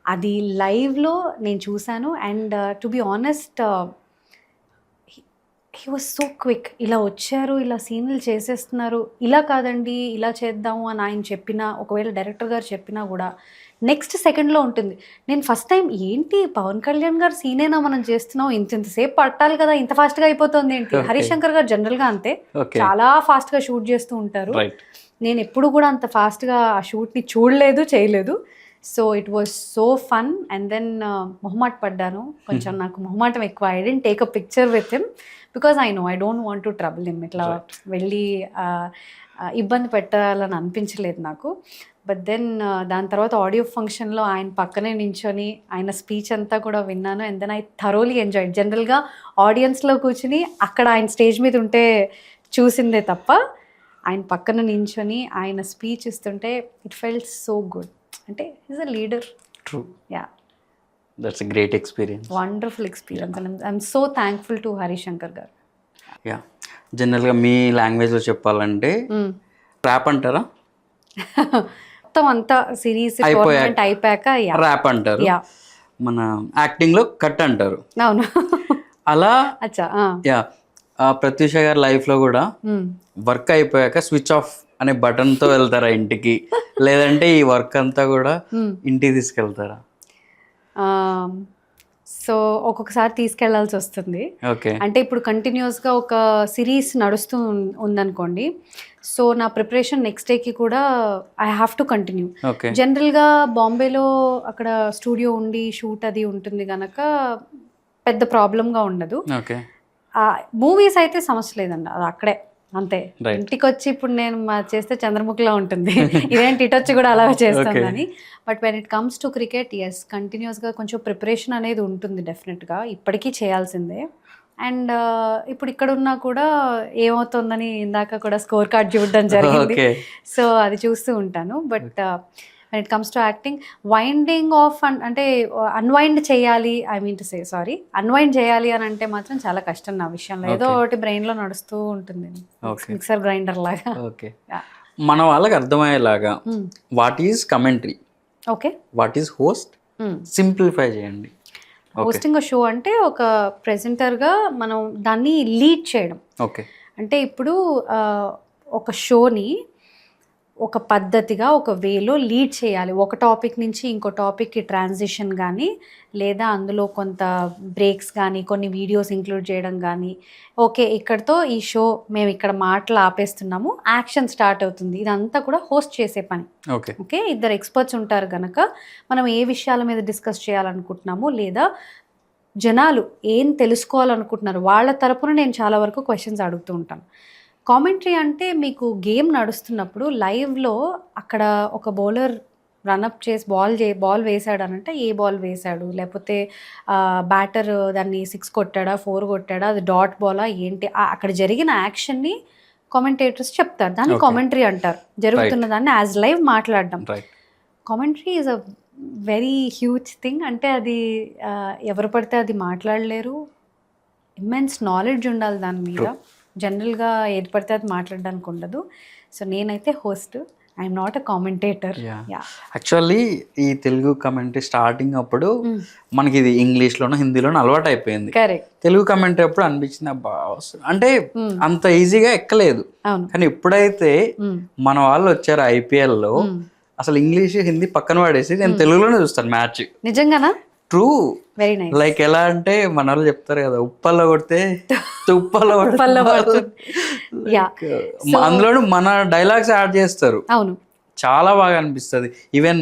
అది లైవ్లో నేను చూశాను. And to be honest he was so quick, ఇలా వచ్చారు, ఇలా సీన్లు చేసేస్తున్నారు, ఇలా కాదండి ఇలా చేద్దాము అని ఆయన చెప్పినా, ఒకవేళ డైరెక్టర్ గారు చెప్పినా కూడా నెక్స్ట్ సెకండ్లో ఉంటుంది. నేను ఫస్ట్ టైం ఏంటి పవన్ కళ్యాణ్ గారు సీనేనా మనం చేస్తున్నాం, ఇంతసేపు పట్టాలి కదా, ఇంత ఫాస్ట్గా అయిపోతుంది ఏంటి. హరీష్ శంకర్ గారు జనరల్గా అంతే, చాలా ఫాస్ట్గా షూట్ చేస్తూ ఉంటారు. నేను ఎప్పుడు కూడా అంత ఫాస్ట్గా ఆ షూట్ని చూడలేదు, చేయలేదు. So it was so fun. And then మొహమాట పడ్డాను కొంచెం, నాకు మొహమాటం ఎక్కువ. I didn't take a picture with him because I don't want to trouble him. ఇట్లా వెళ్ళి ఇబ్బంది పెట్టాలని అనిపించలేదు నాకు. బట్ దెన్ దాని తర్వాత ఆడియో ఫంక్షన్లో ఆయన పక్కనే నించొని ఆయన స్పీచ్ అంతా కూడా విన్నాను. And then I thoroughly enjoyed. జనరల్గా ఆడియన్స్లో కూర్చుని అక్కడ ఆయన స్టేజ్ మీద ఉంటే చూసిందే తప్ప, ఆయన పక్కన నించొని ఆయన స్పీచ్ ఇస్తుంటే ఇట్ ఫెల్ట్ సో గుడ్. అంటే is a leader. True. Yeah, that's a great experience. Wonderful experience. And I'm so thankful to Harish Shankar గారు. యా, జనరల్గా మీ లాంగ్వేజ్లో చెప్పాలంటే ర్యాప్ అంటారా? మొత్తం అంతా సిరీస్ టోర్నమెంట్ అయిపోయాక ర్యాప్ అంటారు. మన యాక్టింగ్లో కట్ అంటారు. అవును. అలా అచ్చా. యా, ప్రత్యూష గారి లైఫ్లో కూడా వర్క్ అయిపోయాక స్విచ్ ఆఫ్ అనే బటన్తో వెళ్తారా ఇంటికి, లేదంటే ఈ వర్క్ అంతా కూడా ఇంటికి తీసుకెళ్తారా? సో ఒక్కొక్కసారి తీసుకెళ్లాల్సి వస్తుంది. ఓకే. అంటే ఇప్పుడు కంటిన్యూస్గా ఒక సిరీస్ నడుస్తూ ఉందనుకోండి, సో నా ప్రిపరేషన్ నెక్స్ట్ డేకి కూడా ఐ హ్యావ్ టు కంటిన్యూ. జనరల్గా బాంబేలో అక్కడ స్టూడియో ఉండి షూట్ అది ఉంటుంది కనుక పెద్ద ప్రాబ్లంగా ఉండదు. మూవీస్ అయితే సమస్య లేదండి, అది అక్కడే అంతే. ఇంటికి వచ్చి ఇప్పుడు నేను చేస్తే చంద్రముఖిలా ఉంటుంది, ఇదేంటి ఇటొచ్చి కూడా అలాగే చేస్తుందని. But when it comes to cricket, yes, కంటిన్యూస్గా కొంచెం ప్రిపరేషన్ అనేది ఉంటుంది డెఫినెట్గా, ఇప్పటికీ చేయాల్సిందే. అండ్ ఇప్పుడు ఇక్కడ ఉన్నా కూడా ఏమవుతుందని ఇందాక కూడా స్కోర్ కార్డ్ చూడడం జరిగింది, సో అది చూస్తూ ఉంటాను. But when it comes to acting, winding of అంటే అన్వైండ్ చేయాలి, అన్వైండ్ చేయాలి అని అంటే మాత్రం చాలా కష్టం నా విషయంలో. ఏదో ఒకటి బ్రెయిన్లో నడుస్తూ ఉంటుంది, మిక్సర్ గ్రైండర్ లాగా. ఓకే, మన వాళ్ళకి అర్థమయ్యేలాగా what is commentary, okay, what is host, simplify చేయండి. హోస్టింగ్ షో అంటే ఒక ప్రెజెంటర్గా మనం దాన్ని లీడ్ చేయడం. ఓకే, అంటే ఇప్పుడు ఒక షోని ఒక పద్ధతిగా ఒక వేలో లీడ్ చేయాలి. ఒక టాపిక్ నుంచి ఇంకో టాపిక్కి ట్రాన్సిషన్ కానీ, లేదా అందులో కొంత బ్రేక్స్ కానీ, కొన్ని వీడియోస్ ఇంక్లూడ్ చేయడం కానీ, ఓకే ఇక్కడతో ఈ షో మేము ఇక్కడ మాటలు ఆపేస్తున్నాము, యాక్షన్ స్టార్ట్ అవుతుంది, ఇదంతా కూడా హోస్ట్ చేసే పని. ఓకే, ఇద్దరు ఎక్స్పర్ట్స్ ఉంటారు కనుక మనం ఏ విషయాల మీద డిస్కస్ చేయాలనుకుంటున్నాము, లేదా జనాలు ఏం తెలుసుకోవాలనుకుంటున్నారు వాళ్ళ తరపున నేను చాలా వరకు క్వశ్చన్స్ అడుగుతూ ఉంటాను. కామెంటరీ అంటే మీకు గేమ్ నడుస్తున్నప్పుడు లైవ్లో అక్కడ ఒక బౌలర్ రన్అప్ చేసి బాల్ వేసాడు అనంటే ఏ బాల్ వేశాడు, లేకపోతే బ్యాటర్ దాన్ని 6 కొట్టాడా 4 కొట్టాడా, అది డాట్ బాలా ఏంటి, అక్కడ జరిగిన యాక్షన్ని కామెంటేటర్స్ చెప్తారు, దాన్ని కామెంటరీ అంటారు. జరుగుతున్న దాన్ని యాజ్ లైవ్ మాట్లాడడం. Commentary is a very huge thing. అంటే అది ఎవరు పడితే అది మాట్లాడలేరు, ఇమ్మెన్స్ నాలెడ్జ్ ఉండాలి దాని మీద. జనరల్గా ఏది పడితే అది మాట్లాడడానికి ఉండదు. సో నేనైతే host, I'm not a commentator. Actually ఈ తెలుగు కమెంటరీ స్టార్టింగ్ అప్పుడు మనకి ఇది ఇంగ్లీష్లోనో హిందీలోనో అలవాటు అయిపోయింది. తెలుగు కమెంటరీ అప్పుడు అనిపించింది అబ్బా అంటే అంత ఈజీగా ఎక్కలేదు. కానీ ఎప్పుడైతే మన వాళ్ళు వచ్చారు ఐపీఎల్లో, అసలు ఇంగ్లీష్ హిందీ పక్కన పడేసి నేను తెలుగులోనే చూస్తాను మ్యాచ్. నిజంగానా? ట్రూ. Very nice. లైక్ ఎలా అంటే మన వాళ్ళు చెప్తారు కదా, ఉప్పల్లో కొడితే తుప్పల్లో అందులోనూ మన డైలాగ్స్ యాడ్ చేస్తారు. అవును, చాలా బాగా అనిపిస్తుంది. ఈవెన్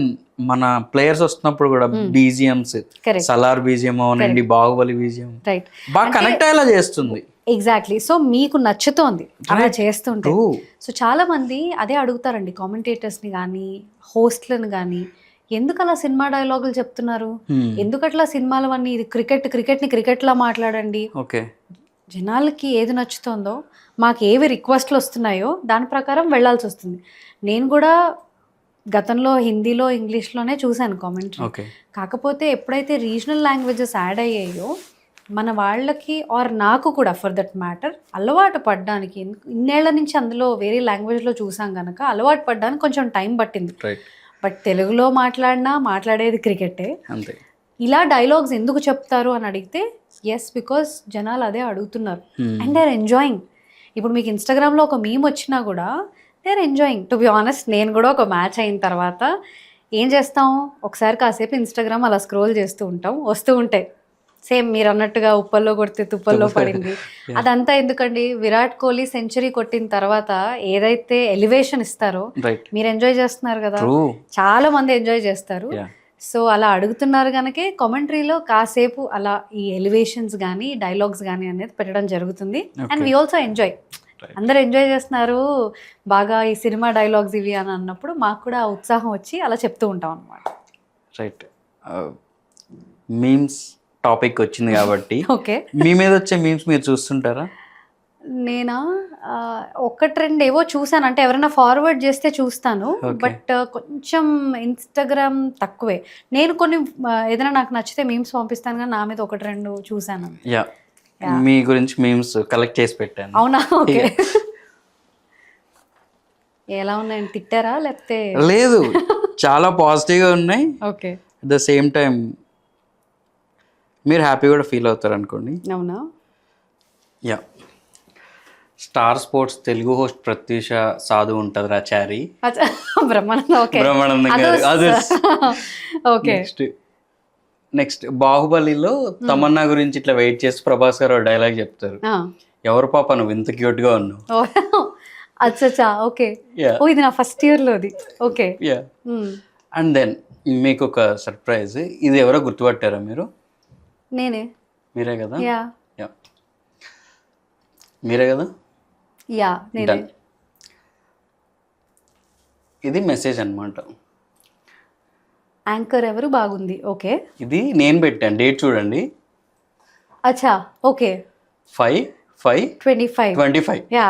మన ప్లేయర్స్ వస్తున్నప్పుడు కూడా బీజిఎంస్, సలార్ బీజిఎం అవునండి, బాహుబలి బీజిఎం బాగా కనెక్ట్ అయ్యేలా చేస్తుంది. ఎగ్జాక్ట్లీ. సో మీకు నచ్చుతోంది అలా చేస్తుంటే. సో చాలా మంది అదే అడుగుతారండి కామెంటేటర్స్ని కానీ హోస్ట్లను కానీ, ఎందుకు అలా సినిమా డైలాగులు చెప్తున్నారు, ఎందుకట్లా సినిమాలవన్నీ, ఇది క్రికెట్ని క్రికెట్లా మాట్లాడండి. ఓకే, జనాలకి ఏది నచ్చుతుందో, మాకు ఏవి రిక్వెస్ట్లు వస్తున్నాయో దాని ప్రకారం వెళ్ళాల్సి వస్తుంది. నేను కూడా గతంలో హిందీలో ఇంగ్లీష్లోనే చూశాను కామెంటరీ. కాకపోతే ఎప్పుడైతే రీజనల్ లాంగ్వేజెస్ యాడ్ అయ్యాయో మన వాళ్ళకి ఆర్ నాకు కూడా ఫర్ దట్ మ్యాటర్ అలవాటు పడ్డానికి, ఇన్నేళ్ల నుంచి అందులో వేరే లాంగ్వేజ్లో చూసాం కనుక అలవాటు పడ్డానికి కొంచెం టైం పట్టింది. బట్ తెలుగులో మాట్లాడేది క్రికెటే. ఇలా డైలాగ్స్ ఎందుకు చెప్తారు అని అడిగితే, ఎస్, బికాస్ జనాలు అదే అడుగుతున్నారు అండ్ దే ఆర్ ఎంజాయింగ్. ఇప్పుడు మీకు ఇన్స్టాగ్రామ్లో ఒక మీమ్ వచ్చినా కూడా they are enjoying. To be honest, నేను కూడా ఒక మ్యాచ్ అయిన తర్వాత ఏం చేస్తాం, ఒకసారి కాసేపు ఇన్స్టాగ్రామ్ అలా స్క్రోల్ చేస్తూ ఉంటాం, వస్తూ ఉంటాయి సేమ్ మీరు అన్నట్టుగా ఉప్పల్లో కొడితే తుప్పల్లో పడింది. అదంతా ఎందుకండి, విరాట్ కోహ్లీ సెంచరీ కొట్టిన తర్వాత ఏదైతే ఎలివేషన్ ఇస్తారో మీరు ఎంజాయ్ చేస్తున్నారు కదా, చాలా మంది ఎంజాయ్ చేస్తారు. సో అలా అడుగుతున్నారు కనుకే కామెంటరీలో కాసేపు అలా ఈ ఎలివేషన్స్ కానీ డైలాగ్స్ కానీ అనేది పెట్టడం జరుగుతుంది. And we also enjoy. అందరు ఎంజాయ్ చేస్తున్నారు బాగా ఈ సినిమా డైలాగ్స్ ఇవి అని అన్నప్పుడు మాకు కూడా ఉత్సాహం వచ్చి అలా చెప్తూ ఉంటాం అన్నమాట. రైట్. మీమ్స్ టాపిక్ వచ్చింది కాబట్టి, ఓకే, మీ మీద వచ్చే మీమ్స్ మీరు చూస్తుంటారా? నేనా ఒక్కటి రెండు ఏవో చూసాను, అంటే ఎవరైనా ఫార్వర్డ్ చేస్తే చూస్తాను. బట్ కొంచెం ఇన్స్టాగ్రామ్ తక్కువే. నేను కొన్ని ఏదైనా నాకు నచ్చితే మీమ్స్ పంపిస్తాను కానీ నా మీద ఒకటి రెండు చూసాను. మీ గురించి మీమ్స్ కలెక్ట్ చేసి పెట్టాను. అవునా? ఓకే. ఎలా ఉన్నాయండి, తిట్టారా లేకపోతే? లేదు, చాలా పాజిటివ్గా ఉన్నాయి. Okay. At the same time మీరు హ్యాపీ కూడా ఫీల్ అవుతారు అనుకోండి. అవునా? Yeah. Star Sports Telugu host Prathyusha Sadhu ఉంటుంది రాచారి. బ్రహ్మానందం. ఓకే. బ్రహ్మానందం గారు. అదర్స్. ఓకే. నెక్స్ట్ బాహుబలిలో తమన్నా గురించి ఇట్లా వెయిట్ చేసి ప్రభాస్ గారు డైలాగ్ చెప్తారు, ఎవరు పాప నువ్వు ఇంత క్యూట్ గా ఉన్నావు. అచ్చా. ఓకే. ఓ, ఇది నా ఫస్ట్ ఇయర్ లోది. ఓకే. యా. అండ్ దెన్ మీకు ఒక సర్ప్రైజ్, ఇది ఎవరో గుర్తుపట్టారా మీరు? నేనే. మీరే కదా? యా. యా, మీరే కదా? యా, నేనే. ఇది మెసేజ్ అన్నమాట. యాంకర్ ఎవరు? బాగుంది. ఓకే. ఇది నేను పెట్టాను, డేట్ చూడండి. అచ్చా. ఓకే. 5/5/25. యా.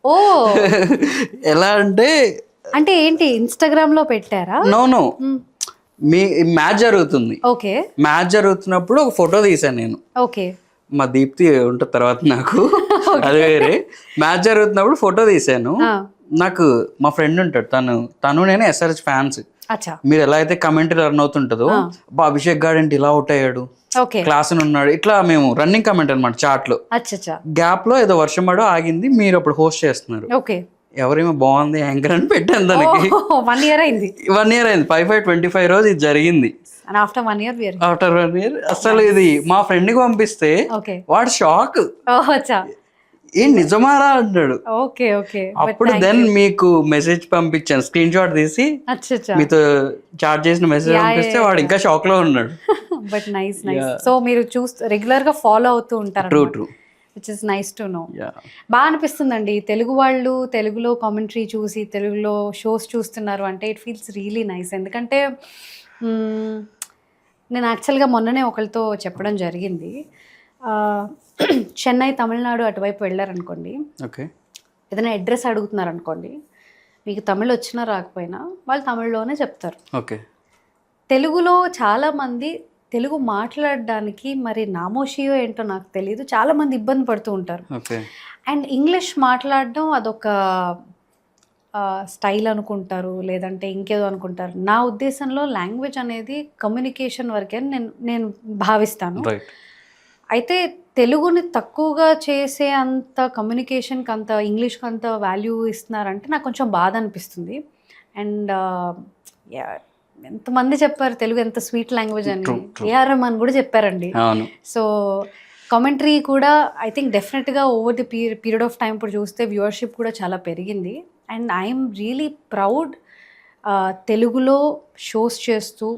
ఓ. ఎలా అంటే ఏంటి, ఇన్స్టాగ్రామ్ లో పెట్టారా? నో, మీ మ్యాచ్ జరుగుతుంది. ఓకే. మ్యాచ్ జరుగుతున్నప్పుడు ఒక ఫోటో తీసాను నేను. ఓకే. మా దీప్తి ఉంటుంది తర్వాత నాకు, అది వేరే. మ్యాచ్ జరుగుతున్నప్పుడు ఫోటో తీసాను. నాకు మా ఫ్రెండ్ ఉంటాడు, తను నేను ఎస్ఆర్హెచ్ ఫ్యాన్స్. మీరు ఎలా అయితే కమెంటరీ రన్ అవుతుంటుందో, అభిషేక్ గారు ఏంటి ఇలా అవుట్ అయ్యాడు, క్లాస్ ఉన్నాడు, ఇట్లా మేము రన్నింగ్ కమెంట్ అనమాట చాట్ లో. గ్యాప్ లో ఏదో వర్షం పడో ఆగింది, మీరు అప్పుడు హోస్ట్ చేస్తున్నారు. ఎవరేమో బాగుంది యాంకర్ అని పెట్టాను దానికి. 1 year అయింది. 1 year అయింది. 5/5/25 రోజు ఇది జరిగింది. ఆఫ్టర్ 1 year అసలు ఇది మా ఫ్రెండ్ కి పంపిస్తే వాడు షాక్, ఏ నిజమారా అంటాడు. ఓకే. ఓకే. అప్పుడు దెన్ మీకు మెసేజ్ పంపించాను, స్క్రీన్ షాట్ తీసి మీతో చాట్ చేసిన మెసేజ్ పంపిస్తే వాడు ఇంకా షాక్ లో ఉన్నాడు. But nice. సో మీరు రెగ్యులర్ గా ఫాలో అవుతూ ఉంటారు. True. Which is nice to know. బాగా అనిపిస్తుందండి, తెలుగు వాళ్ళు తెలుగులో కామెంటరీ చూసి తెలుగులో షోస్ చూస్తున్నారు అంటే ఇట్ ఫీల్స్ రియలీ నైస్. ఎందుకంటే నేను యాక్చువల్గా మొన్ననే ఒకరితో చెప్పడం జరిగింది, చెన్నై తమిళనాడు అటువైపు వెళ్ళారనుకోండి, ఏదైనా అడ్రస్ అడుగుతున్నారు అనుకోండి, మీకు తమిళ్ వచ్చినా రాకపోయినా వాళ్ళు తమిళ్లోనే చెప్తారు. తెలుగులో చాలామంది తెలుగు మాట్లాడడానికి మరి నామోషియో ఏంటో నాకు తెలియదు, చాలామంది ఇబ్బంది పడుతూ ఉంటారు. అండ్ ఇంగ్లీష్ మాట్లాడడం అదొక స్టైల్ అనుకుంటారు, లేదంటే ఇంకేదో అనుకుంటారు. నా ఉద్దేశంలో లాంగ్వేజ్ అనేది కమ్యూనికేషన్ వరకే నేను భావిస్తాను. అయితే తెలుగుని తక్కువగా చేసే అంత కమ్యూనికేషన్కి అంత ఇంగ్లీష్కి అంత వాల్యూ ఇస్తున్నారంటే నాకు కొంచెం బాధ అనిపిస్తుంది. అండ్ ఎంతమంది చెప్పారు తెలుగు ఎంత స్వీట్ లాంగ్వేజ్ అని, ఏఆర్ రెహమాన్ కూడా చెప్పారండి. సో కామెంటరీ కూడా ఐ థింక్ డెఫినెట్గా over the period of time ఇప్పుడు చూస్తే వ్యూవర్షిప్ కూడా చాలా పెరిగింది. అండ్ ఐఎమ్ రియలీ ప్రౌడ్ తెలుగులో షోస్ చేస్తూ,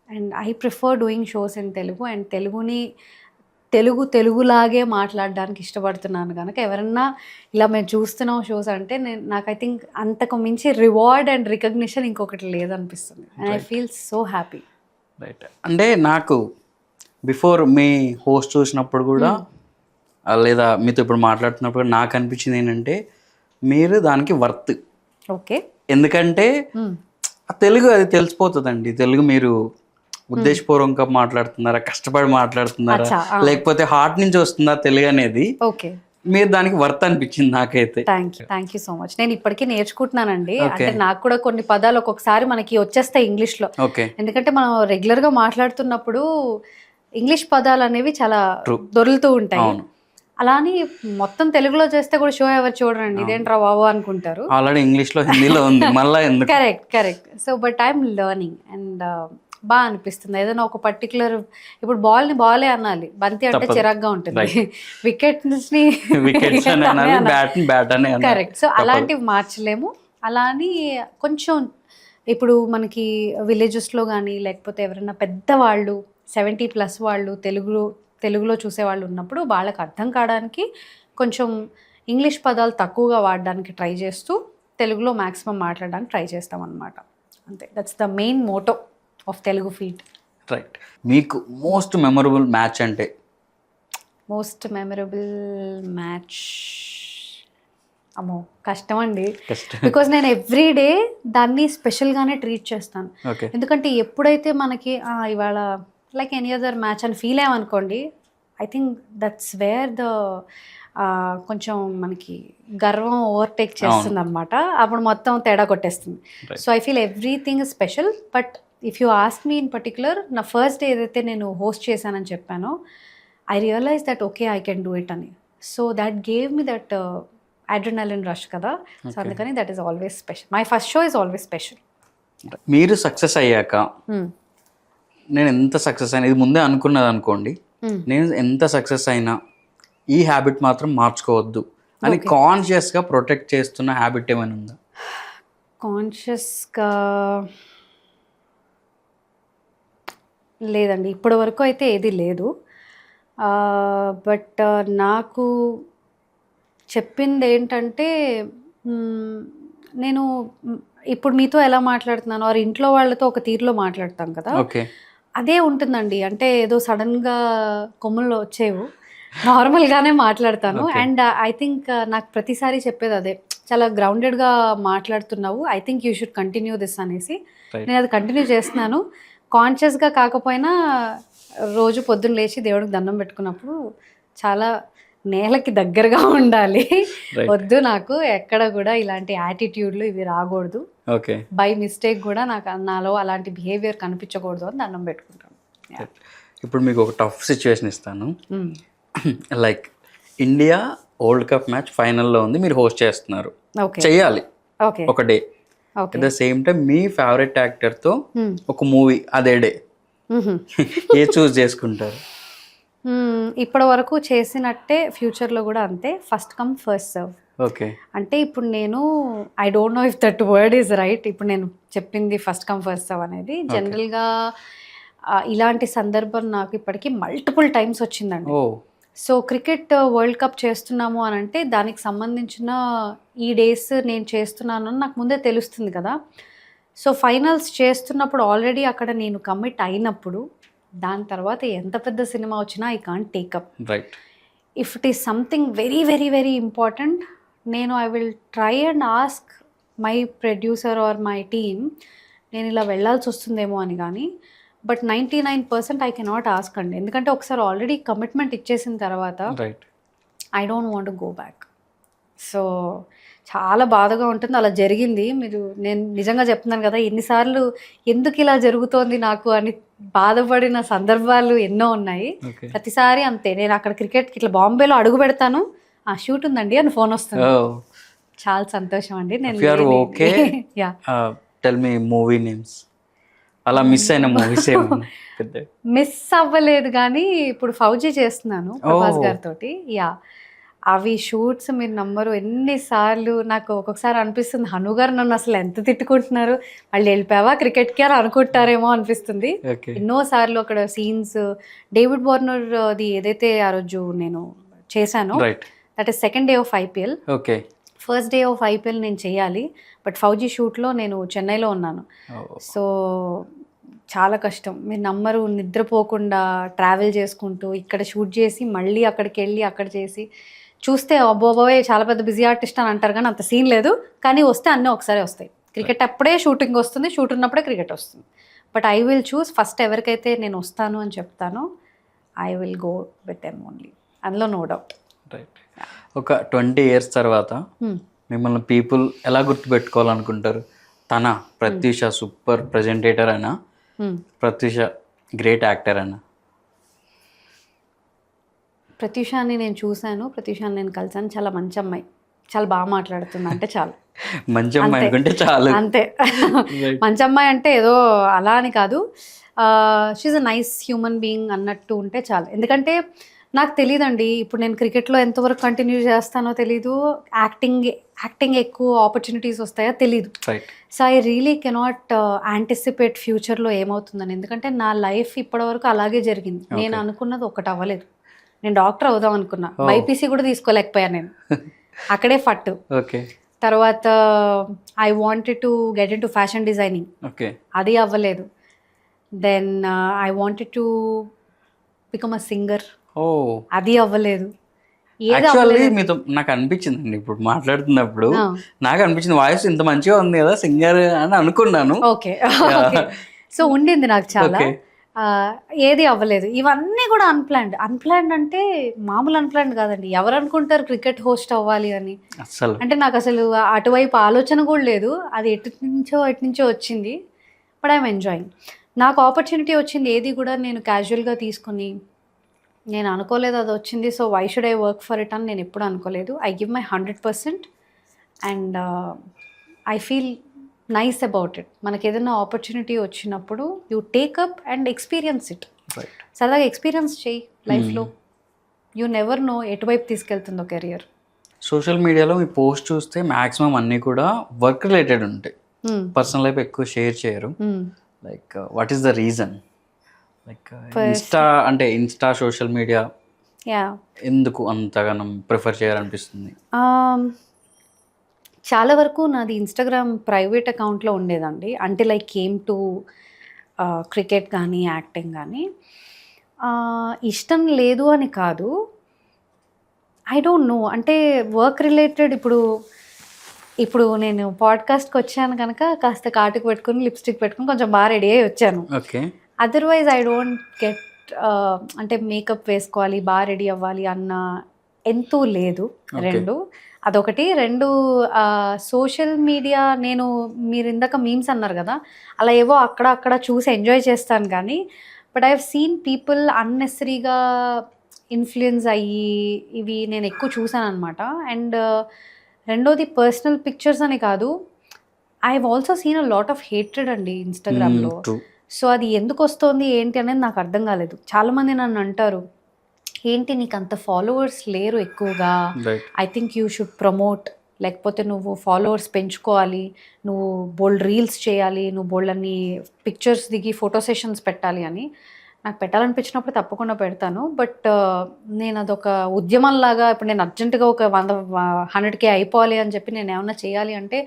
and I prefer doing shows in Telugu. And తెలుగులాగే మాట్లాడడానికి ఇష్టపడుతున్నాను కనుక ఎవరన్నా ఇలా మేము చూస్తున్నాం షోస్ అంటే నాకు ఐ థింక్ అంతకు మించి రివార్డ్ అండ్ రికగ్నిషన్ ఇంకొకటి లేదనిపిస్తుంది. And I feel so happy. అంటే నాకు బిఫోర్ మీ హోస్ట్ చూసినప్పుడు కూడా లేదా మీతో ఇప్పుడు మాట్లాడుతున్నప్పుడు నాకు అనిపించింది ఏంటంటే మీరు దానికి వర్త్. ఓకే. ఎందుకంటే తెలుగు అది తెలిసిపోతుందండి. తెలుగు మీరు ఉద్దేశపూర్వకంగా మాట్లాడుతున్నారా, కష్టపడి మాట్లాడుతున్నారా, లేకపోతే హార్ట్ నుంచి వస్తుందా తెలుగు అనేది, మీరు దానికి వర్త్ అనిపించింది నాకైతే. Thank you so much. నేను ఇప్పటికీ నేర్చుకుంటున్నానండి. అంటే నాకు కూడా కొన్ని పదాలు ఒక్కొక్కసారి మనకి వచ్చేస్తాయి ఇంగ్లీష్లో. ఎందుకంటే మనం రెగ్యులర్గా మాట్లాడుతున్నప్పుడు ఇంగ్లీష్ పదాలు అనేవి చాలా దొరుకుతూ ఉంటాయి. అలా అని మొత్తం తెలుగులో చేస్తే కూడా షో ఎవరు చూడరండి, ఇదేంట్రా బాబు అనుకుంటారు. ఆల్రెడీ ఇంగ్లీష్లో హిందీలో ఉంది మళ్ళీ ఎందుకు. Correct. So but I'm learning and బాగా అనిపిస్తుంది. ఏదైనా ఒక పర్టికులర్ ఇప్పుడు బాలే అనాలి, బంతి అంటే చిరాగ్గా ఉంటుంది, వికెట్స్ని కరెక్ట్. సో అలాంటివి మార్చలేము. అలా అని కొంచెం ఇప్పుడు మనకి విలేజెస్లో కానీ లేకపోతే ఎవరైనా పెద్దవాళ్ళు 70+ వాళ్ళు తెలుగులో చూసేవాళ్ళు ఉన్నప్పుడు వాళ్ళకి అర్థం కావడానికి కొంచెం ఇంగ్లీష్ పదాలు తక్కువగా వాడడానికి ట్రై చేస్తూ తెలుగులో మ్యాక్సిమం మాట్లాడడానికి ట్రై చేస్తాం అన్నమాట. అంతే, that's the main motto of Telugu feed. Right. మీకు మోస్ట్ మెమరబుల్ మ్యాచ్ అంటే? మోస్ట్ మెమరబుల్ మ్యాచ్ అమ్మో కష్టం అండి, బికాజ్ నేను ఎవ్రీ డే దాన్ని స్పెషల్గానే ట్రీట్ చేస్తాను. ఎందుకంటే ఎప్పుడైతే మనకి ఇవాళ లైక్ ఎనీ అదర్ మ్యాచ్ అని ఫీల్ అయ్యామనుకోండి, I think that's where the కొంచెం మనకి గర్వం ఓవర్టేక్ చేస్తుంది అనమాట. అప్పుడు మొత్తం తేడా కొట్టేస్తుంది. So I feel everything is special. But if you ask me in particular, నా ఫస్ట్ డే ఏదైతే నేను హోస్ట్ చేశానని చెప్పానో, I realise that okay I can do it అని. So that gave me that adrenaline rush కదా. So అందుకని that is always special. My first show is always special. మీరు success అయ్యాక నేను ఎంత సక్సెస్ అయినా, ఇది ముందే అనుకున్నది అనుకోండి, నేను ఎంత సక్సెస్ అయినా ఈ హ్యాబిట్ మాత్రం మార్చుకోవద్దు అని కాన్షియస్గా ప్రొటెక్ట్ చేస్తున్న హ్యాబిట్ ఏమైనా ఉందా? కాన్షియస్గా లేదండి, ఇప్పటి వరకు అయితే ఏది లేదు. బట్ నాకు చెప్పింది ఏంటంటే, నేను ఇప్పుడు మీతో ఎలా మాట్లాడుతున్నాను ఆర్ ఇంట్లో వాళ్ళతో ఒక తీరులో మాట్లాడతాం కదా, అదే ఉంటుందండి. అంటే ఏదో సడన్గా కొమ్ముల్లో వచ్చేవు, నార్మల్గానే మాట్లాడతాను. అండ్ ఐ థింక్ నాకు ప్రతిసారి చెప్పేది అదే, చాలా గ్రౌండెడ్గా మాట్లాడుతున్నావు, I think you should continue this అనేసి. నేను అది కంటిన్యూ చేస్తున్నాను. కాన్షియస్గా కాకపోయినా రోజు పొద్దున్న లేచి దేవుడికి దండం పెట్టుకున్నప్పుడు చాలా నేలకి దగ్గరగా ఉండాలి. వద్దు, నాకు ఎక్కడ కూడా ఇలాంటి యాటిట్యూడ్లు ఇవి రాకూడదు, బై మిస్టేక్ కూడా నాకు నాలో అలాంటి బిహేవియర్ కనిపించకూడదు అని దండం పెట్టుకుంటాను. ఇప్పుడు మీకు ఒక టఫ్ సిచ్యువేషన్ ఇస్తాను. Like India world cup match ఫైనల్లో ఉంది, మీరు హోస్ట్ చేస్తున్నారు, చెయ్యాలి ఒక day. At the same time మీ ఫేవరెట్ యాక్టర్తో ఒక మూవీ అదే డే, ఏ చూస్ చేసుకుంటారు? ఇప్పటి వరకు చేసినట్టే ఫ్యూచర్లో కూడా అంతే, first come first serve. Okay, అంటే ఇప్పుడు నేను I don't no if that word is right. ఇప్పుడు నేను చెప్పింది ఫస్ట్ కమ్ ఫస్ట్ సర్వ్ అనేది జనరల్గా ఇలాంటి సందర్భం నాకు ఇప్పటికీ మల్టిపుల్ టైమ్స్ వచ్చిందండి. సో క్రికెట్ వరల్డ్ కప్ చేస్తున్నాము అని అంటే దానికి సంబంధించిన ఈ డేస్ నేను చేస్తున్నాను అని నాకు ముందే తెలుస్తుంది కదా. సో ఫైనల్స్ చేస్తున్నప్పుడు ఆల్రెడీ అక్కడ నేను కమిట్ అయినప్పుడు దాని తర్వాత ఎంత పెద్ద సినిమా వచ్చినా I can't take up. If it is something very very very important, నేను I will try and ask my producer or my team, నేను ఇలా వెళ్ళాల్సి వస్తుందేమో అని. కానీ బట్ 99% ఐ కెనాట్ ఆస్క్ అండి, ఎందుకంటే ఒకసారి ఆల్రెడీ కమిట్మెంట్ ఇచ్చేసిన తర్వాత I don't want go back. So చాలా బాధగా ఉంటుంది. అలా జరిగింది. నేను నిజంగా చెప్తున్నాను కదా, ఎన్నిసార్లు ఎందుకు ఇలా జరుగుతోంది నాకు అని బాధపడిన సందర్భాలు ఎన్నో ఉన్నాయి. ప్రతిసారి అంతే, నేను అక్కడ క్రికెట్కి ఇట్లా బాంబేలో అడుగు పెడతాను, ఆ షూట్ ఉందండి అని ఫోన్ వస్తుంది. చాలా సంతోషం అండి. నేను అలా మిస్ అయిన మూవీస్ మిస్ అవ్వలేదు, కానీ ఇప్పుడు ఫౌజీ చేస్తున్నాను ప్రభాస్ గారితో. అవి షూట్స్ మీరు నమ్మరు, ఎన్నిసార్లు నాకు ఒక్కొక్కసారి అనిపిస్తుంది హను గారు నన్ను అసలు ఎంత తిట్టుకుంటున్నారు, వాళ్ళు వెళ్ళిపోయావా క్రికెట్కి అని అనుకుంటారేమో అనిపిస్తుంది. ఎన్నోసార్లు అక్కడ సీన్స్, డేవిడ్ వార్నర్ అది ఏదైతే ఆ రోజు నేను చేశానో that is second day of IPL. First day of IPL నేను చేయాలి, బట్ ఫౌజీ షూట్లో నేను చెన్నైలో ఉన్నాను. సో చాలా కష్టం, మీరు నమ్మరు, నిద్రపోకుండా ట్రావెల్ చేసుకుంటూ ఇక్కడ షూట్ చేసి మళ్ళీ అక్కడికి వెళ్ళి అక్కడ చేసి చూస్తే అబ్బోబోయ్ చాలా పెద్ద బిజీ ఆర్టిస్ట్ అని అంటారు, కానీ అంత సీన్ లేదు. కానీ వస్తే అన్నీ ఒకసారి వస్తాయి. క్రికెట్ అప్పుడే షూటింగ్ వస్తుంది, షూట్ ఉన్నప్పుడే క్రికెట్ వస్తుంది. But I will choose first ఎవరికైతే నేను వస్తాను అని చెప్తానో I will go with them only, అందులో నో డౌట్. ఒక 20 years తర్వాత మిమ్మల్ని పీపుల్ ఎలా గుర్తుపెట్టుకోవాలనుకుంటారు? తన ప్రత్యూష సూపర్ ప్రెజెంటేటర్ అయినా, ప్రత్యూష గ్రేట్ యాక్టర్ అయినా? ప్రత్యూషాన్ని నేను చూశాను, ప్రత్యూషాన్ని నేను కలిసాను, చాలా మంచి అమ్మాయి, చాలా బాగా మాట్లాడుతుంది, అంటే చాలు. మంచి అమ్మాయి అనుకుంటే చాలు, అంతే. మంచి అమ్మాయి అంటే ఏదో అలా అని కాదు, she's a nice human being అన్నట్టు ఉంటే చాలు. ఎందుకంటే నాకు తెలియదండి, ఇప్పుడు నేను క్రికెట్లో ఎంతవరకు కంటిన్యూ చేస్తానో తెలీదు, యాక్టింగ్ ఎక్కువ ఆపర్చునిటీస్ వస్తాయో తెలీదు. So I really cannot anticipate ఫ్యూచర్లో ఏమవుతుందని, ఎందుకంటే నా లైఫ్ ఇప్పటివరకు అలాగే జరిగింది. నేను అనుకున్నది ఒకటి అవ్వలేదు. నేను డాక్టర్ అవుదాం అనుకున్నా, బైపీసీ కూడా తీసుకోలేకపోయాను నేను, అక్కడే ఫట్. తర్వాత I wanted to get into fashion designing, అది అవ్వలేదు. Then I wanted to become a singer, అది అవ్వలేదు. మీతో నాకు అనిపించింది ఇప్పుడు మాట్లాడుతున్నప్పుడు, నాకు అనిపించింది వాయిస్ ఇంత మంచిగా ఉంది కదా సింగర్ అని అనుకున్నాను. ఓకే సో ఉండింది నాకు చాలా. ఏది అవ్వలేదు. ఇవన్నీ కూడా అన్‌ప్లాన్డ్ అంటే మామూలు అన్‌ప్లాన్డ్ కాదండి. ఎవరు అనుకుంటారు క్రికెట్ హోస్ట్ అవ్వాలి అని. అస్సలు. అంటే నాకు అసలు అటువైపు ఆలోచన కూడా లేదు. అది ఎటు నుంచో వచ్చింది. But I'm enjoying. నాకు ఆపర్చునిటీ వచ్చింది ఏది కూడా నేను క్యాజువల్గా తీసుకుని, నేను అనుకోలేదు అది వచ్చింది, so why should I work for it అని నేను ఎప్పుడు అనుకోలేదు. I give my 100% and I feel nice about it. మనకి ఏదైనా ఆపర్చునిటీ వచ్చినప్పుడు you take up and experience it. సరదాగా ఎక్స్పీరియన్స్ చేయి లైఫ్లో. యూ నెవర్ నో ఎటువైపు తీసుకెళ్తుందో కెరియర్. సోషల్ మీడియాలో మీ పోస్ట్ చూస్తే మ్యాక్సిమం అన్నీ కూడా వర్క్ రిలేటెడ్ ఉంటాయి. పర్సనల్ లైఫ్ ఎక్కువ షేర్ చేయరు. Like what is the reason? Like Insta social media ఎందుకు అంతగానం ప్రిఫర్ చేయాలనిపిస్తుంది? చాలా వరకు నాది ఇన్స్టాగ్రామ్ ప్రైవేట్ అకౌంట్లో ఉండేదండి. అంటే లైక్ కేమ్ టు క్రికెట్ కానీ యాక్టింగ్ కానీ. ఇష్టం లేదు అని కాదు, ఐ డోంట్ నో. అంటే వర్క్ రిలేటెడ్ ఇప్పుడు నేను పాడ్కాస్ట్కి వచ్చాను కనుక కాస్త కాటుకు పెట్టుకుని లిప్స్టిక్ పెట్టుకుని కొంచెం బాగా రెడీ అయ్యి వచ్చాను. Okay. Otherwise I don't get అంటే మేకప్ వేసుకోవాలి, బాగా రెడీ అవ్వాలి అన్న ఎంతూ లేదు. అదొకటి. సోషల్ మీడియా మీరు ఇందాక మీమ్స్ అన్నారు కదా, అలా ఏవో అక్కడ చూసి ఎంజాయ్ చేస్తాను కానీ, but I have seen people అన్నెసరీగా ఇన్ఫ్లుయెన్స్ అయ్యి ఇవి నేను ఎక్కువ చూసాను అనమాట. అండ్ రెండోది పర్సనల్ పిక్చర్స్ అని కాదు, I have also seen a lot of hatred అండి ఇన్స్టాగ్రామ్లో. సో అది ఎందుకు వస్తుంది ఏంటి అనేది నాకు అర్థం కాలేదు. చాలామంది నన్ను అంటారు, ఏంటి నీకు అంత ఫాలోవర్స్ లేరు ఎక్కువగా, I think you should promote, లేకపోతే నువ్వు ఫాలోవర్స్ పెంచుకోవాలి, నువ్వు బోల్డ్ రీల్స్ చేయాలి, నువ్వు బోల్డ్ అన్ని పిక్చర్స్ దిగి ఫోటో సెషన్స్ పెట్టాలి అని. నాకు పెట్టాలనిపించినప్పుడు తప్పకుండా పెడతాను. బట్ నేను అదొక ఉద్యమంలాగా ఇప్పుడు నేను అర్జెంటుగా ఒక 100K అయిపోవాలి అని చెప్పి నేను ఏమన్నా చేయాలి అంటే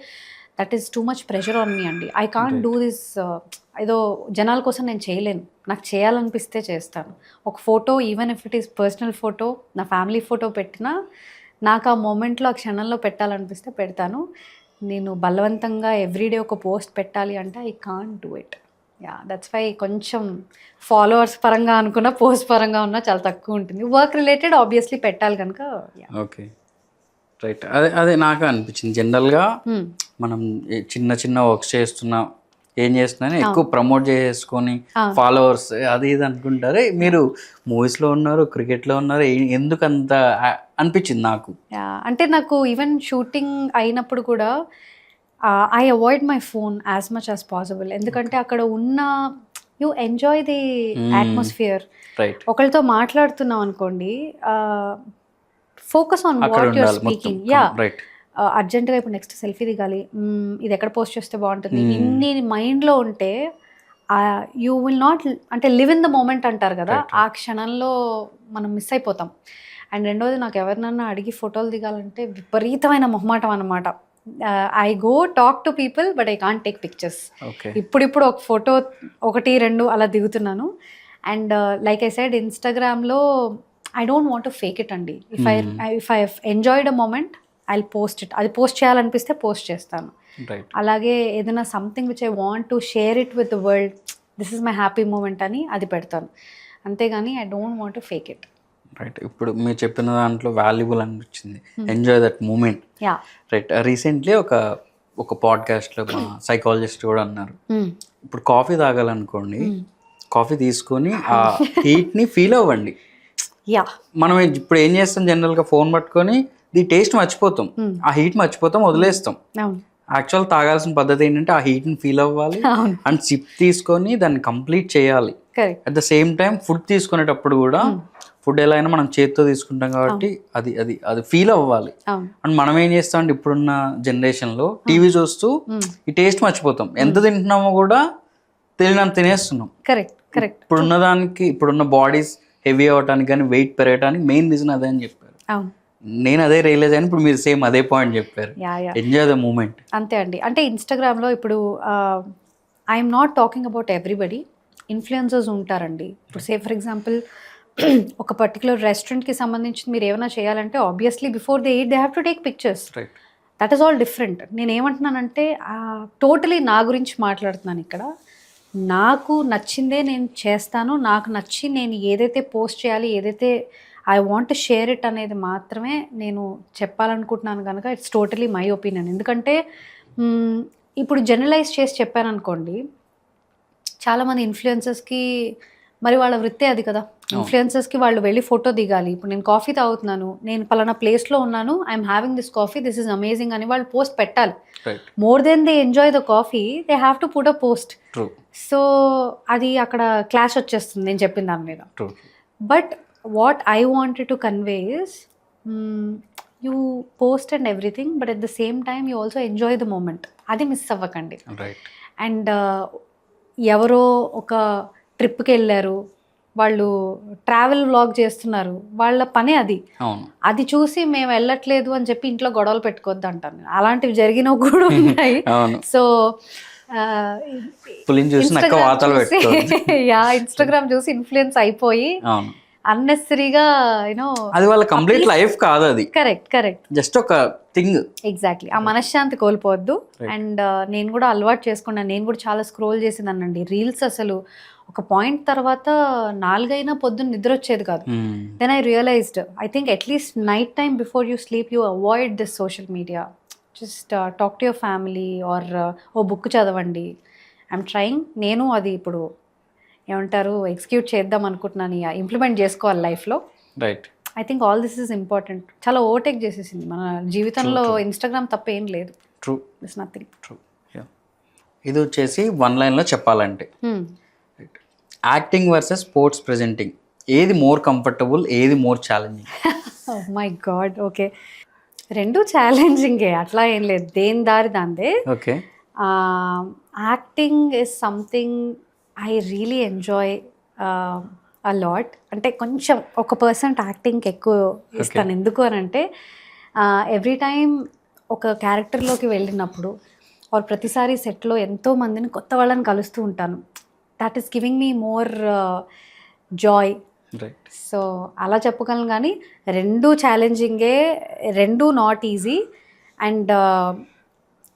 that is too much pressure on me అండి. I can't do this. ఏదో జనాల కోసం నేను చేయలేను. నాకు చేయాలనిపిస్తే చేస్తాను. ఒక photo, even if it is personal photo, నా ఫ్యామిలీ ఫోటో పెట్టినా నాకు ఆ మూమెంట్లో ఆ క్షణంలో పెట్టాలనిపిస్తే పెడతాను. నేను బలవంతంగా ఎవ్రీడే ఒక పోస్ట్ పెట్టాలి అంటే I can't do it. That's why కొంచెం ఫాలోవర్స్ పరంగా అనుకున్న పోస్ట్ పరంగా ఉన్న చాలా తక్కువ ఉంటుంది. వర్క్ రిలేటెడ్ ఆబ్వియస్లీ పెట్టాలి కనుక. Okay, right. అదే నాకు అనిపించింది. జనరల్గా మనం చిన్న వర్క్స్ చేస్తున్నా, ఏం చేస్తున్నా ఎక్కువ ప్రమోట్ చేసుకొని ఫాలోవర్స్ అది ఇది అనుకుంటారు. మీరు మూవీస్లో ఉన్నారు, క్రికెట్లో ఉన్నారు, ఎందుకు అంత అనిపించింది నాకు. అంటే నాకు ఈవెన్ షూటింగ్ అయినప్పుడు కూడా I avoid my phone as much as possible. ఎందుకంటే అక్కడ ఉన్న యూ ఎంజాయ్ ది అట్మాస్ఫియర్. ఒకరితో మాట్లాడుతున్నాం అనుకోండి, focus on what you're speaking. అర్జెంటుగా ఇప్పుడు నెక్స్ట్ సెల్ఫీ దిగాలి, ఇది ఎక్కడ పోస్ట్ చేస్తే బాగుంటుంది, ఇన్ని మైండ్లో ఉంటే యూ విల్ నాట్ అంటే లివ్ ఇన్ ద మూమెంట్ అంటారు కదా, ఆ క్షణంలో మనం మిస్ అయిపోతాం. అండ్ రెండోది, నాకు ఎవరినన్నా అడిగి ఫోటోలు దిగాలంటే విపరీతమైన మొహమాటం అనమాట. I go talk to people but I can't take pictures. ఇప్పుడు ఒక ఫోటో 1-2 అలా దిగుతున్నాను. అండ్ లైక్ ఐ సెడ్, ఇన్స్టాగ్రామ్లో I don't want to fake it అండి. If I enjoyed a moment I post it. అది పోస్ట్ చేయాలనిపిస్తే పోస్ట్ చేస్తాను. అలాగే ఏదైనా something which I want to share it with the world, this is my happy moment అని అది పెడతాను. అంతేగాని I don't want to fake it. Right. ఇప్పుడు మీరు చెప్పిన దాంట్లో వాల్యుబుల్ అనిపించింది, enjoy that moment. Right. Recently ఒక పాడ్కాస్ట్లో మా సైకాలజిస్ట్ కూడా అన్నారు, ఇప్పుడు కాఫీ తాగాలనుకోండి, కాఫీ తీసుకొని ఆ హీట్ని ఫీల్ అవ్వండి. మనం ఇప్పుడు ఏం చేస్తాం, జనరల్గా ఫోన్ పట్టుకొని ది టేస్ట్ మర్చిపోతాం, ఆ హీట్ మర్చిపోతాం, వదిలేస్తాం. యాక్చువల్ తాగాల్సిన పద్ధతి ఏంటంటే ఆ హీట్ని ఫీల్ అవ్వాలి అండ్ సిప్ తీసుకొని దాన్ని కంప్లీట్ చేయాలి. At the same time food తీసుకునేటప్పుడు కూడా ఫుడ్ ఎలా అయినా మనం చేతితో తీసుకుంటాం కాబట్టి అది అది అది ఫీల్ అవ్వాలి. అండ్ మనం ఏం చేస్తాం అంటే ఇప్పుడున్న జనరేషన్లో టీవీ చూస్తూ ఈ టేస్ట్ మర్చిపోతాం, ఎంత తింటున్నామో కూడా తెలియనంత తినేస్తున్నాం. ఇప్పుడున్న బాడీస్ హెవీ అవ్వటానికి కానీ వెయిట్ పెరగడానికి మెయిన్ రీజన్ అదే అని చెప్పారు. నేను అదే రియలైజ్ అయిన, ఇప్పుడు మీరు సేమ్ అదే పాయింట్ చెప్పారు, ఎంజాయ్ ద మూమెంట్. అంతే అండి. అంటే ఇన్స్టాగ్రామ్లో ఇప్పుడు I'm not talking about everybody, influencers ఉంటారండి. ఇప్పుడు సే ఫర్ ఎగ్జాంపుల్ ఒక పర్టికులర్ రెస్టారెంట్కి సంబంధించి మీరు ఏమైనా చేయాలంటే obviously before they eat they have to take pictures. That is all different. నేను ఏమంటున్నానంటే టోటలీ నా గురించి మాట్లాడుతున్నాను ఇక్కడ. నాకు నచ్చిందే నేను చేస్తాను, నాకు నచ్చి నేను ఏదైతే పోస్ట్ చేయాలి, ఏదైతే ఐ వాంట్ షేర్ ఇట్ అనేది మాత్రమే నేను చెప్పాలనుకుంటున్నాను కనుక ఇట్స్ టోటలీ మై ఒపీనియన్. ఎందుకంటే ఇప్పుడు జనరలైజ్ చేసి చెప్పాను అనుకోండి, చాలామంది ఇన్ఫ్లుయెన్సర్స్కి మరి వాళ్ళ వృత్తే అది కదా, ఇన్ఫ్లుయెన్సర్స్కి వాళ్ళు వెళ్ళి ఫోటో దిగాలి. ఇప్పుడు నేను కాఫీ తాగుతున్నాను, నేను పలానా ప్లేస్లో ఉన్నాను, I'm having this coffee, this is amazing అని వాళ్ళు పోస్ట్ పెట్టాలి. More than they enjoy the coffee, they have to put a post. So అది అక్కడ క్లాష్ వచ్చేస్తుంది నేను చెప్పిన దాని మీద. But what I wanted to convey is you post and everything, but at the same time you also enjoy the moment. అది miss అవ్వకండి. And ఎవరో ఒక ట్రిప్కి వెళ్ళారు, వాళ్ళు ట్రావెల్ వ్లాగ్ చేస్తున్నారు, వాళ్ళ పని అది. అది చూసి మేము వెళ్ళట్లేదు అని చెప్పి ఇంట్లో గొడవలు పెట్టుకోవద్దు అంటాను. అలాంటివి జరిగినవి కూడా ఉన్నాయి. సో ఇన్స్టాగ్రామ్ చూసి ఇన్ఫ్లుయెన్స్ అయిపోయి అన్నెసరీగా యూనో అది వాళ్ళ కంప్లీట్ లైఫ్ కాదు అది. కరెక్ట్ జస్ట్ ఒక థింగ్. ఎగ్జాక్ట్లీ. ఆ మనశ్శాంతి కోల్పోవద్దు. అండ్ నేను కూడా అలవాటు చేసుకున్నాను. నేను కూడా చాలా స్క్రోల్ చేసేదానండి రీల్స్. అసలు ఒక పాయింట్ తర్వాత 4 అయినా పొద్దున్న నిద్ర వచ్చేది కాదు. Then I realised, I think at least night time before you sleep you avoid this social media. Just talk to your family or ఓ బుక్ చదవండి. I'm trying. నేను అది ఇప్పుడు ఏమంటారు ఎగ్జిక్యూట్ చేద్దాం అనుకుంటున్నాను, ఇంప్లిమెంట్ చేసుకోవాలి లైఫ్లో. I think all this is important. చాలా ఓవర్టేక్ చేసేసింది మన జీవితంలో. ఇన్స్టాగ్రామ్ తప్ప ఏం లేదు. ట్రూ. It's nothing. ట్రూ. ఇది వచ్చేసి 1 లైన్లో చెప్పాలంటే, యాక్టింగ్ వర్సెస్ స్పోర్ట్స్ ప్రెజెంటింగ్, ఏది మోర్ కంఫర్టబుల్, ఏది more challenging? Oh my God. Okay, రెండు ఛాలెంజింగే, అట్లా ఏం లేదు, దేని దారి దాందే. Okay. Acting is something I really enjoy a lot. అంటే కొంచెం 1% యాక్టింగ్కి ఎక్కువ ఇస్తాను. ఎందుకు అని అంటే ఎవ్రీ టైం ఒక క్యారెక్టర్లోకి వెళ్ళినప్పుడు ఆర్ ప్రతిసారి సెట్లో ఎంతో మందిని కొత్త వాళ్ళని కలుస్తూ ఉంటాను. That is giving me more Joy. So అలా చెప్పగలను. కానీ రెండు ఛాలెంజింగే, రెండు not easy. And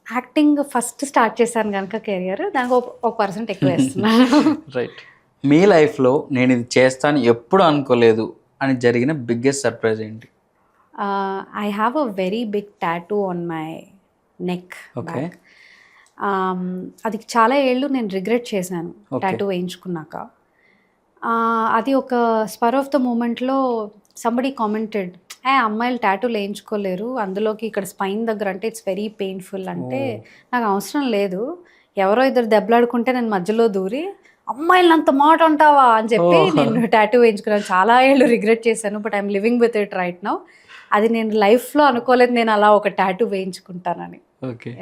acting first start చేశాను కనుక కెరియర్, దానికి 1% ఎక్కువ వేస్తున్నాను. రైట్. మీ లైఫ్లో నేను ఇది చేస్తాను ఎప్పుడు అనుకోలేదు అని జరిగిన బిగ్గెస్ట్ సర్ప్రైజ్ ఏంటి? I have a very big tattoo on my neck. Okay. అది చాలా ఏళ్ళు నేను రిగ్రెట్ చేశాను టాటూ వేయించుకున్నాక. అది ఒక స్పర్ ఆఫ్ ద మూమెంట్లో సంబడి కామెంటెడ్, అమ్మాయిలు టాటూలు వేయించుకోలేరు, అందులోకి ఇక్కడ స్పైన్ దగ్గర అంటే ఇట్స్ వెరీ పెయిన్ఫుల్. అంటే నాకు అవసరం లేదు, ఎవరో ఇద్దరు దెబ్బలాడుకుంటే నేను మధ్యలో దూరి అమ్మాయిలను అంత మాట అంటావా అని చెప్పి నేను టాటూ వేయించుకున్నాను. చాలా ఏళ్ళు రిగ్రెట్ చేశాను, but I'm living with it right now. అది నేను లైఫ్లో అనుకోలేదు నేను అలా ఒక టాటూ వేయించుకుంటానని. ఓకే.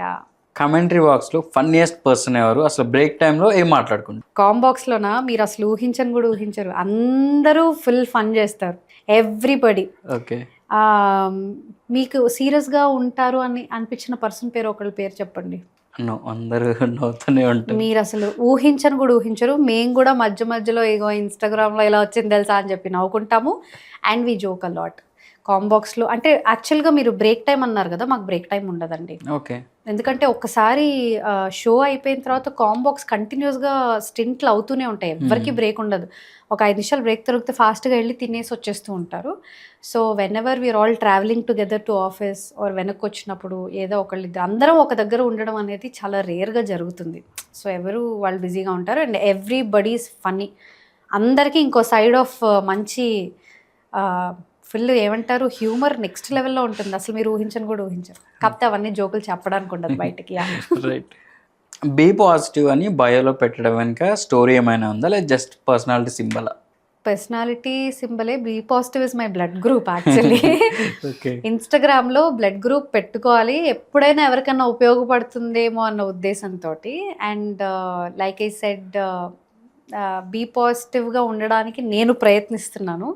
కామెంటరీ బాక్స్లో ఫన్నీయెస్ట్ పర్సన్ ఎవరు? అసలు బ్రేక్ టైంలో ఏం మాట్లాడుకుంటారు? బాక్స్లోనా మీరు అసలు ఊహించని కూడా ఊహించరు, అందరూ ఫుల్ ఫన్ చేస్తారు, ఎవ్రీబడి. ఓకే. మీకు సీరియస్గా ఉంటారు అని అనిపించిన పర్సన్ పేరు, ఒకళ్ళ పేరు చెప్పండి. అందరూ నవ్వుతూనే ఉంటారు, మీరు అసలు ఊహించని కూడా ఊహించరు. మేము కూడా మధ్య మధ్యలో ఇగో ఇన్స్టాగ్రామ్లో ఇలా వచ్చింది తెలుసా అని చెప్పి నవ్వుకుంటాము. And we joke a lot కాంబాక్స్లో. అంటే యాక్చువల్గా మీరు బ్రేక్ టైం అన్నారు కదా, మాకు బ్రేక్ టైం ఉండదండి. ఓకే. ఎందుకంటే ఒక్కసారి షో అయిపోయిన తర్వాత కాంబాక్స్ కంటిన్యూస్గా స్టింట్లు అవుతూనే ఉంటాయి, ఎవరికి బ్రేక్ ఉండదు. ఒక 5 నిమిషాలు బ్రేక్ దొరికితే ఫాస్ట్గా వెళ్ళి తినేసి వచ్చేస్తూ ఉంటారు. So whenever we are all travelling together to office or వెనక్కి వచ్చినప్పుడు ఏదో ఒకళ్ళు అందరం ఒక దగ్గర ఉండడం అనేది చాలా రేర్గా జరుగుతుంది. సో ఎవరు వాళ్ళు బిజీగా ఉంటారు అండ్ ఎవ్రీబడీ ఈజ్ ఫన్నీ. అందరికీ ఇంకో సైడ్ ఆఫ్ మంచి ఫుల్ ఏమంటారు హ్యూమర్ నెక్స్ట్ లెవెల్లో ఉంటుంది, అసలు మీరు ఊహించని కూడా ఊహించరు. కాకపోతే అవన్నీ జోకులు చెప్పడానికి ఉండదు బయటకి. రైట్. బీ పాజిటివ్ అని బయోలో పెట్టడం వెనుక స్టోరీ ఏమైనా ఉందా, లేదా జస్ట్ పర్సనాలిటీ సింబలా? పర్సనాలిటీ సింబలే. B positive is my blood group actually. ఇన్స్టాగ్రామ్లో బ్లడ్ గ్రూప్ పెట్టుకోవాలి, ఎప్పుడైనా ఎవరికైనా ఉపయోగపడుతుందేమో అన్న ఉద్దేశంతో. And like I said, B పాజిటివ్గా ఉండడానికి నేను ప్రయత్నిస్తున్నాను.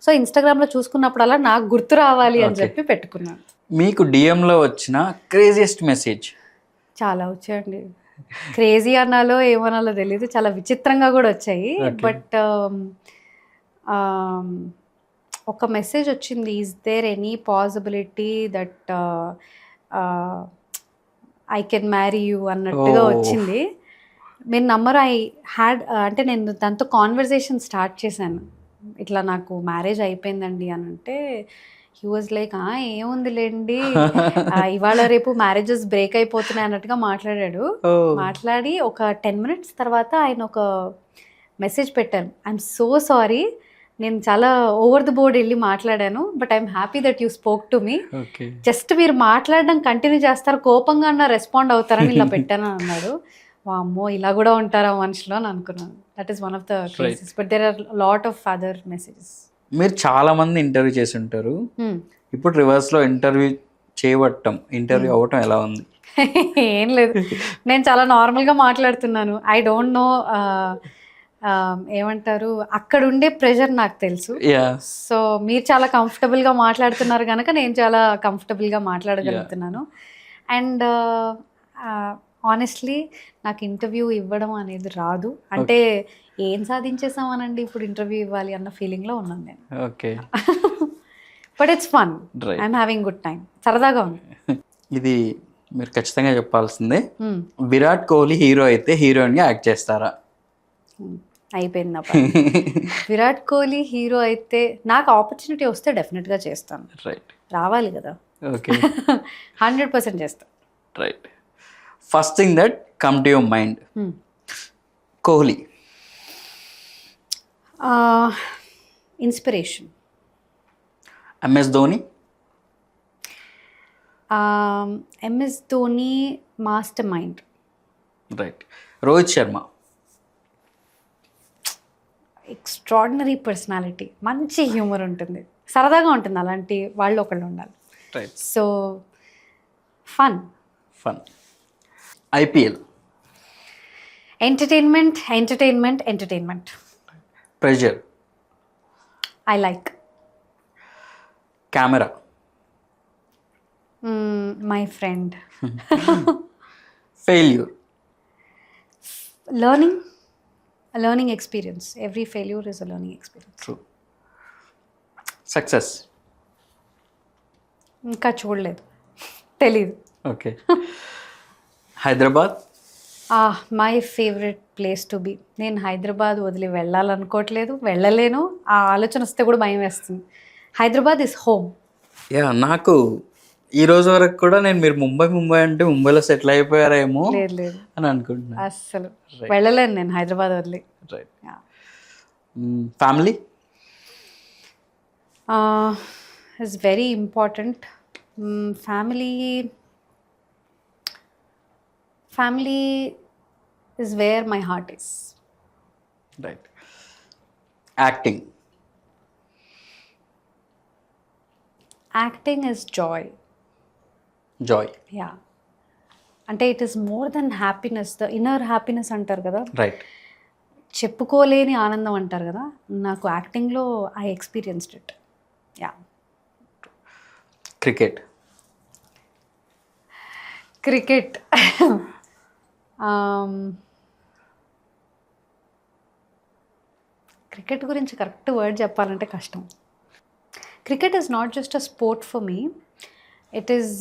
సో ఇన్స్టాగ్రామ్లో చూసుకున్నప్పుడల్లా నాకు గుర్తు రావాలి అని చెప్పి పెట్టుకున్నాను. మీకు డిఎంలో వచ్చిన క్రేజియస్ట్ మెసేజ్? చాలా వచ్చాయండి. క్రేజీ అనాలో ఏమనాలో తెలీదు, చాలా విచిత్రంగా కూడా వచ్చాయి. బట్ ఒక మెసేజ్ వచ్చింది, is there any possibility that I can marry you అన్నట్టుగా వచ్చింది. మీరు నమ్మరు, ఐ హ్యాడ్ అంటే నేను దాంతో కాన్వర్జేషన్ స్టార్ట్ చేశాను, ఇట్లా నాకు మ్యారేజ్ అయిపోయిందండి అని అంటే హీ వాజ్ లైక్ ఏముందిలేండి ఇవాళ రేపు మ్యారేజెస్ బ్రేక్ అయిపోతున్నాయి అన్నట్టుగా మాట్లాడాడు. మాట్లాడి ఒక 10 minutes తర్వాత ఆయన ఒక మెసేజ్ పెట్టారు, ఐఎమ్ సో సారీ, నేను చాలా ఓవర్ ద బోర్డ్ వెళ్ళి మాట్లాడాను, but I'm happy that you spoke to me, just మీరు మాట్లాడడం కంటిన్యూ చేస్తారు, కోపంగా అన్న రెస్పాండ్ అవుతారని ఇలా పెట్టాను అన్నాడు. అమ్మో ఇలా కూడా ఉంటారా మనుషులు అని అనుకున్నాను. That is one of the cases, but there are lot of other messages. మీరు చాలా మంది ఇంటర్వ్యూ చేసి ఉంటారు, ఇప్పుడు రివర్స్లో ఇంటర్వ్యూ చేయబట్టం, ఇంటర్వ్యూ అవ్వటం ఎలా ఉంది? ఏం లేదు, నేను చాలా నార్మల్గా మాట్లాడుతున్నాను. ఐ డోంట్ నో ఏమంటారు, అక్కడ ఉండే ప్రెషర్ నాకు తెలుసు. సో మీరు చాలా కంఫర్టబుల్గా మాట్లాడుతున్నారు కనుక నేను చాలా కంఫర్టబుల్గా మాట్లాడగలుగుతున్నాను. అండ్ ఆనెస్ట్లీ నాకు ఇంటర్వ్యూ ఇవ్వడం అనేది రాదు, అంటే ఏం సాధించేసామనండి ఇప్పుడు ఇంటర్వ్యూ ఇవ్వాలి అన్న ఫీలింగ్లో ఉన్నాను నేను. Okay, but it's fun, I'm having good time, సరదాగా ఉంది. ఇది మీరు ఖచ్చితంగా చెప్పాల్సిందే, విరాట్ కోహ్లీ హీరో అయితే హీరోయిన్గా యాక్ట్ చేస్తారా? అయిపోయింది అప్పుడు. విరాట్ కోహ్లీ హీరో అయితే నాకు ఆపర్చునిటీ వస్తే డెఫినెట్గా చేస్తాను. రైట్, రావాలి కదా. ఓకే, 100% చేస్తాను. Right. First thing that come to your mind, Kohli. Inspiration. MS Dhoni. MS Dhoni master mind. Right. Rohit Sharma. Extraordinary personality, మంచి హ్యూమర్ ఉంటుంది, సరదాగా ఉంటుంది, అలాంటి వాళ్ళు ఒకళ్ళు ఉండాలి. Right. So fun. IPL. Entertainment, entertainment, entertainment. Pressure. I like. Camera. My friend. Failure. learning experience. Every failure is a learning experience. True. Success. ఇంకా చూడలేదు, తెలీదు. Okay. Hyderabad. My favourite place to be. నేను హైదరాబాద్ వదిలి వెళ్ళాలనుకోవట్లేదు, వెళ్ళలేను, ఆ ఆలోచన వస్తే కూడా భయం వేస్తుంది. Hyderabad is home. నాకు ఈ రోజు వరకు కూడా నేను మీరు ముంబై అంటే ముంబైలో సెటిల్ అయిపోయారేమో లేదు అని అనుకుంటున్నాను. అస్సలు వెళ్ళలేను నేను హైదరాబాద్ వదిలి. Right. Family is very important. Family is where my heart is. Right. Acting. Acting is joy. Yeah, అంటే it is more than happiness, the inner happiness అంటారు కదా. రైట్. చెప్పుకోలేని ఆనందం అంటారు కదా, నాకు యాక్టింగ్లో I experienced it. Yeah. Cricket. Cricket గురించి కరెక్ట్ వర్డ్ చెప్పాలంటే కష్టం. Cricket is not just a sport for me, it is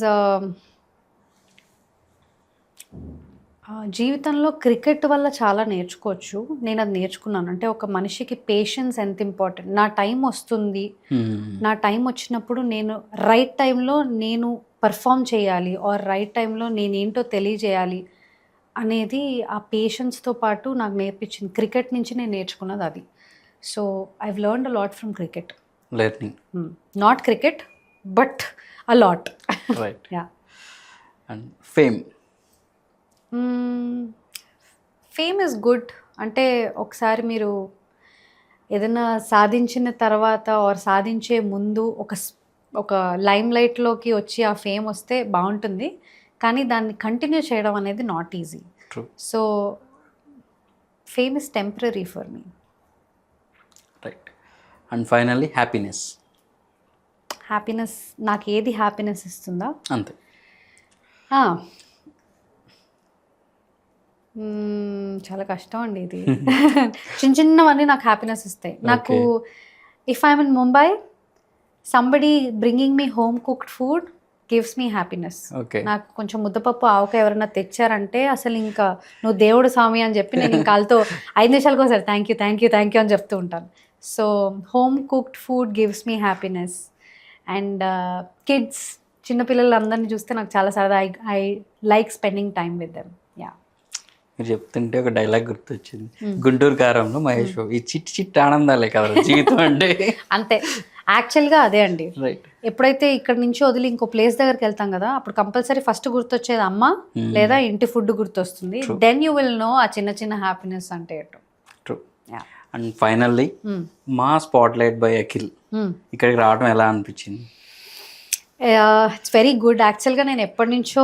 జీవితంలో క్రికెట్ వల్ల చాలా నేర్చుకోవచ్చు. నేను అది నేర్చుకున్నాను. అంటే ఒక మనిషికి పేషెన్స్ ఎంత ఇంపార్టెంట్. నా టైం వస్తుంది, నా టైం వచ్చినప్పుడు నేను రైట్ టైంలో నేను పర్ఫామ్ చేయాలి, ఆర్ రైట్ టైంలో నేనేంటో తెలియజేయాలి అనేది ఆ పేషెన్స్తో పాటు నాకు నేర్పించింది. క్రికెట్ నుంచి నేను నేర్చుకున్నది అది. So I've learned a lot from cricket. Not cricket but a lot. Right. Yeah. And fame. Fame is good. అంటే ఒకసారి మీరు ఏదైనా సాధించిన తర్వాత ఆర్ సాధించే ముందు ఒక లైమ్ లైట్లోకి వచ్చి ఆ ఫేమ్ వస్తే బాగుంటుంది, కానీ దాన్ని కంటిన్యూ చేయడం అనేది not easy. So fame is temporary for me. Right. And finally happiness. నాకు ఏది హ్యాపీనెస్ ఇస్తుందా? అంతే. చాలా కష్టం అండి ఇది. చిన్నవన్నీ నాకు హ్యాపీనెస్ ఇస్తాయి. నాకు if I'm in Mumbai, somebody bringing me home cooked food, gives me happiness. Okay. నాకు కొంచెం ముద్దపప్పు ఆవకాయ ఎవరైనా తెచ్చారంటే అసలు ఇంకా నువ్వు దేవుడు స్వామి అని చెప్పి నేను ఇంకా వాళ్ళతో 5 నిమిషాలకు ఒకసారి thank you thank you thank you అని చెప్తూ ఉంటాను. So home cooked food gives me happiness. And kids, చిన్నపిల్లలందరినీ చూస్తే నాకు చాలా సరదా. I like spending time with them. Yeah, మీరు చెప్తుంటే ఒక డైలాగ్ గుర్తొచ్చింది, గుంటూరు కారంలో మహేష్ బాబు, ఈ చిట్టి చిట్టి ఆనందాలే కదా జీవితం అంటే. అంతే, యాక్చువల్గా అదే అండి. రైట్. ఎప్పుడైతే ఇక్కడ నుంచి వదిలి ఇంకో ప్లేస్ దగ్గరికి వెళ్తాం కదా, అప్పుడు కంపల్సరీ ఫస్ట్ గుర్తొచ్చేది అమ్మ లేదా ఇంటి ఫుడ్ గుర్తొస్తుంది. దెన్ యూ విల్ నో ఆ చిన్న చిన్న హ్యాపీనెస్ అంటే ఏంటో. ట్రూ. అండ్ ఫైనల్లీ మా స్పాట్లైట్ బై అఖిల్ ఇక్కడికి రావడం ఎలా అనిపించింది? It's very good. యాక్చువల్గా నేను ఎప్పటి నుంచో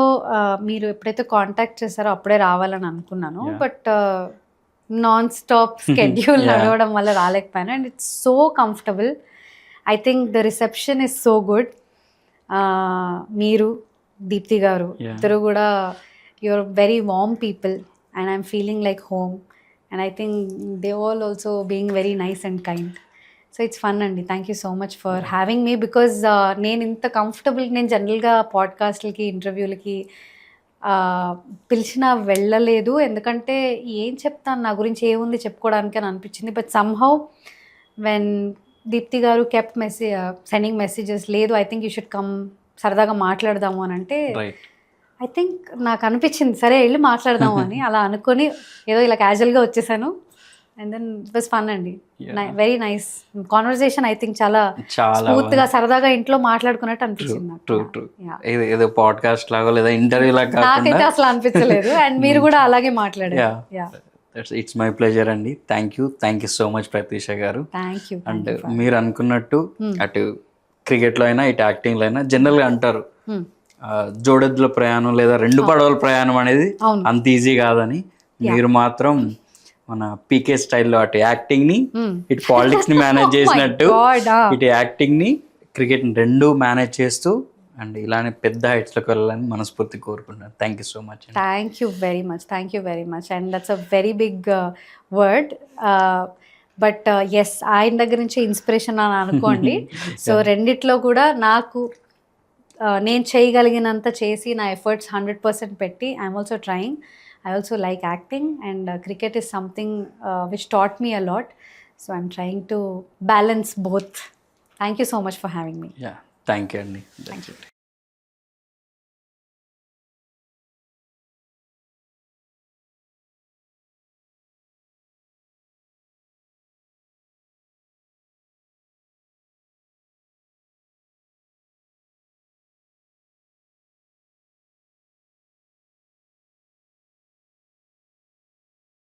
మీరు ఎప్పుడైతే కాంటాక్ట్ చేశారో అప్పుడే రావాలని అనుకున్నాను. బట్ నాన్ స్టాప్ స్కెడ్యూల్ నడవడం వల్ల రాలేకపోయాను. And it's so comfortable. I think the reception is so good. మీరు, దీప్తి గారు ఇద్దరు కూడా you're very warm people and I'm feeling like home. And I think they all also being very nice and kind. So it's fun అండి. Thank you so much for having me. Because నేను ఇంత comfortable, నేను జనరల్గా పాడ్కాస్ట్లకి ఇంటర్వ్యూలకి పిలిచినా వెళ్ళలేదు. ఎందుకంటే ఏం చెప్తాను, నా గురించి ఏముంది చెప్పుకోవడానికి అని అనిపించింది. బట్ సమ్హౌ వెన్ దీప్తి గారు కెప్ట్ సెండింగ్ మెసేజెస్, లేదు I think you should come, సరదాగా మాట్లాడదాము అని అంటే ఐ థింక్ నాకు అనిపించింది సరే వెళ్ళి మాట్లాడదాము అని. అలా అనుకొని ఏదో ఇలా క్యాజువల్గా వచ్చేసాను. And then it was fun అండి. Very nice conversation. I think చాలా స్మూత్గా సరదాగా ఇంట్లో మాట్లాడుకున్నట్టు అనిపించింది నాకు. ఏదో పాడ్కాస్ట్ లాగా లేదా ఇంటర్వ్యూ లాగా నాకైతే అసలు అనిపించలేదు. అండ్ మీరు కూడా అలాగే మాట్లాడారు. ఇట్స్ మై ప్లెజర్ అండి. Thank you so much Pratheesha గారు. Thank you. అండ్ మీరు అనుకున్నట్టు అటు క్రికెట్లో అయినా ఇటు యాక్టింగ్లో అయినా జనరల్గా అంటారు జోడెద్దుల ప్రయాణం లేదా 2 పడవల ప్రయాణం అనేది అంత ఈజీ కాదని. మీరు మాత్రం మన పీకే స్టైల్లో అటు యాక్టింగ్ ని ఇటు పాలిటిక్స్ ని మేనేజ్ చేసినట్టు ఇటు యాక్టింగ్ ని క్రికెట్ ని 2 మేనేజ్ చేస్తూ అండ్ ఇలానే పెద్ద హైట్స్లోకి వెళ్ళాలని మనస్ఫూర్తి కోరుకుంటున్నాను. Thank you so much. Thank you very much. And that's a very big word. But yes, ఆయన దగ్గర నుంచి ఇన్స్పిరేషన్ అని అనుకోండి. సో రెండిట్లో కూడా నాకు నేను చేయగలిగినంత చేసి నా ఎఫర్ట్స్ 100% పెట్టి I'm also trying. I also like acting and cricket is something which taught me a lot. So I'm trying to balance both. Thank you so much for having me. Yeah, thank you, Andy. That's it.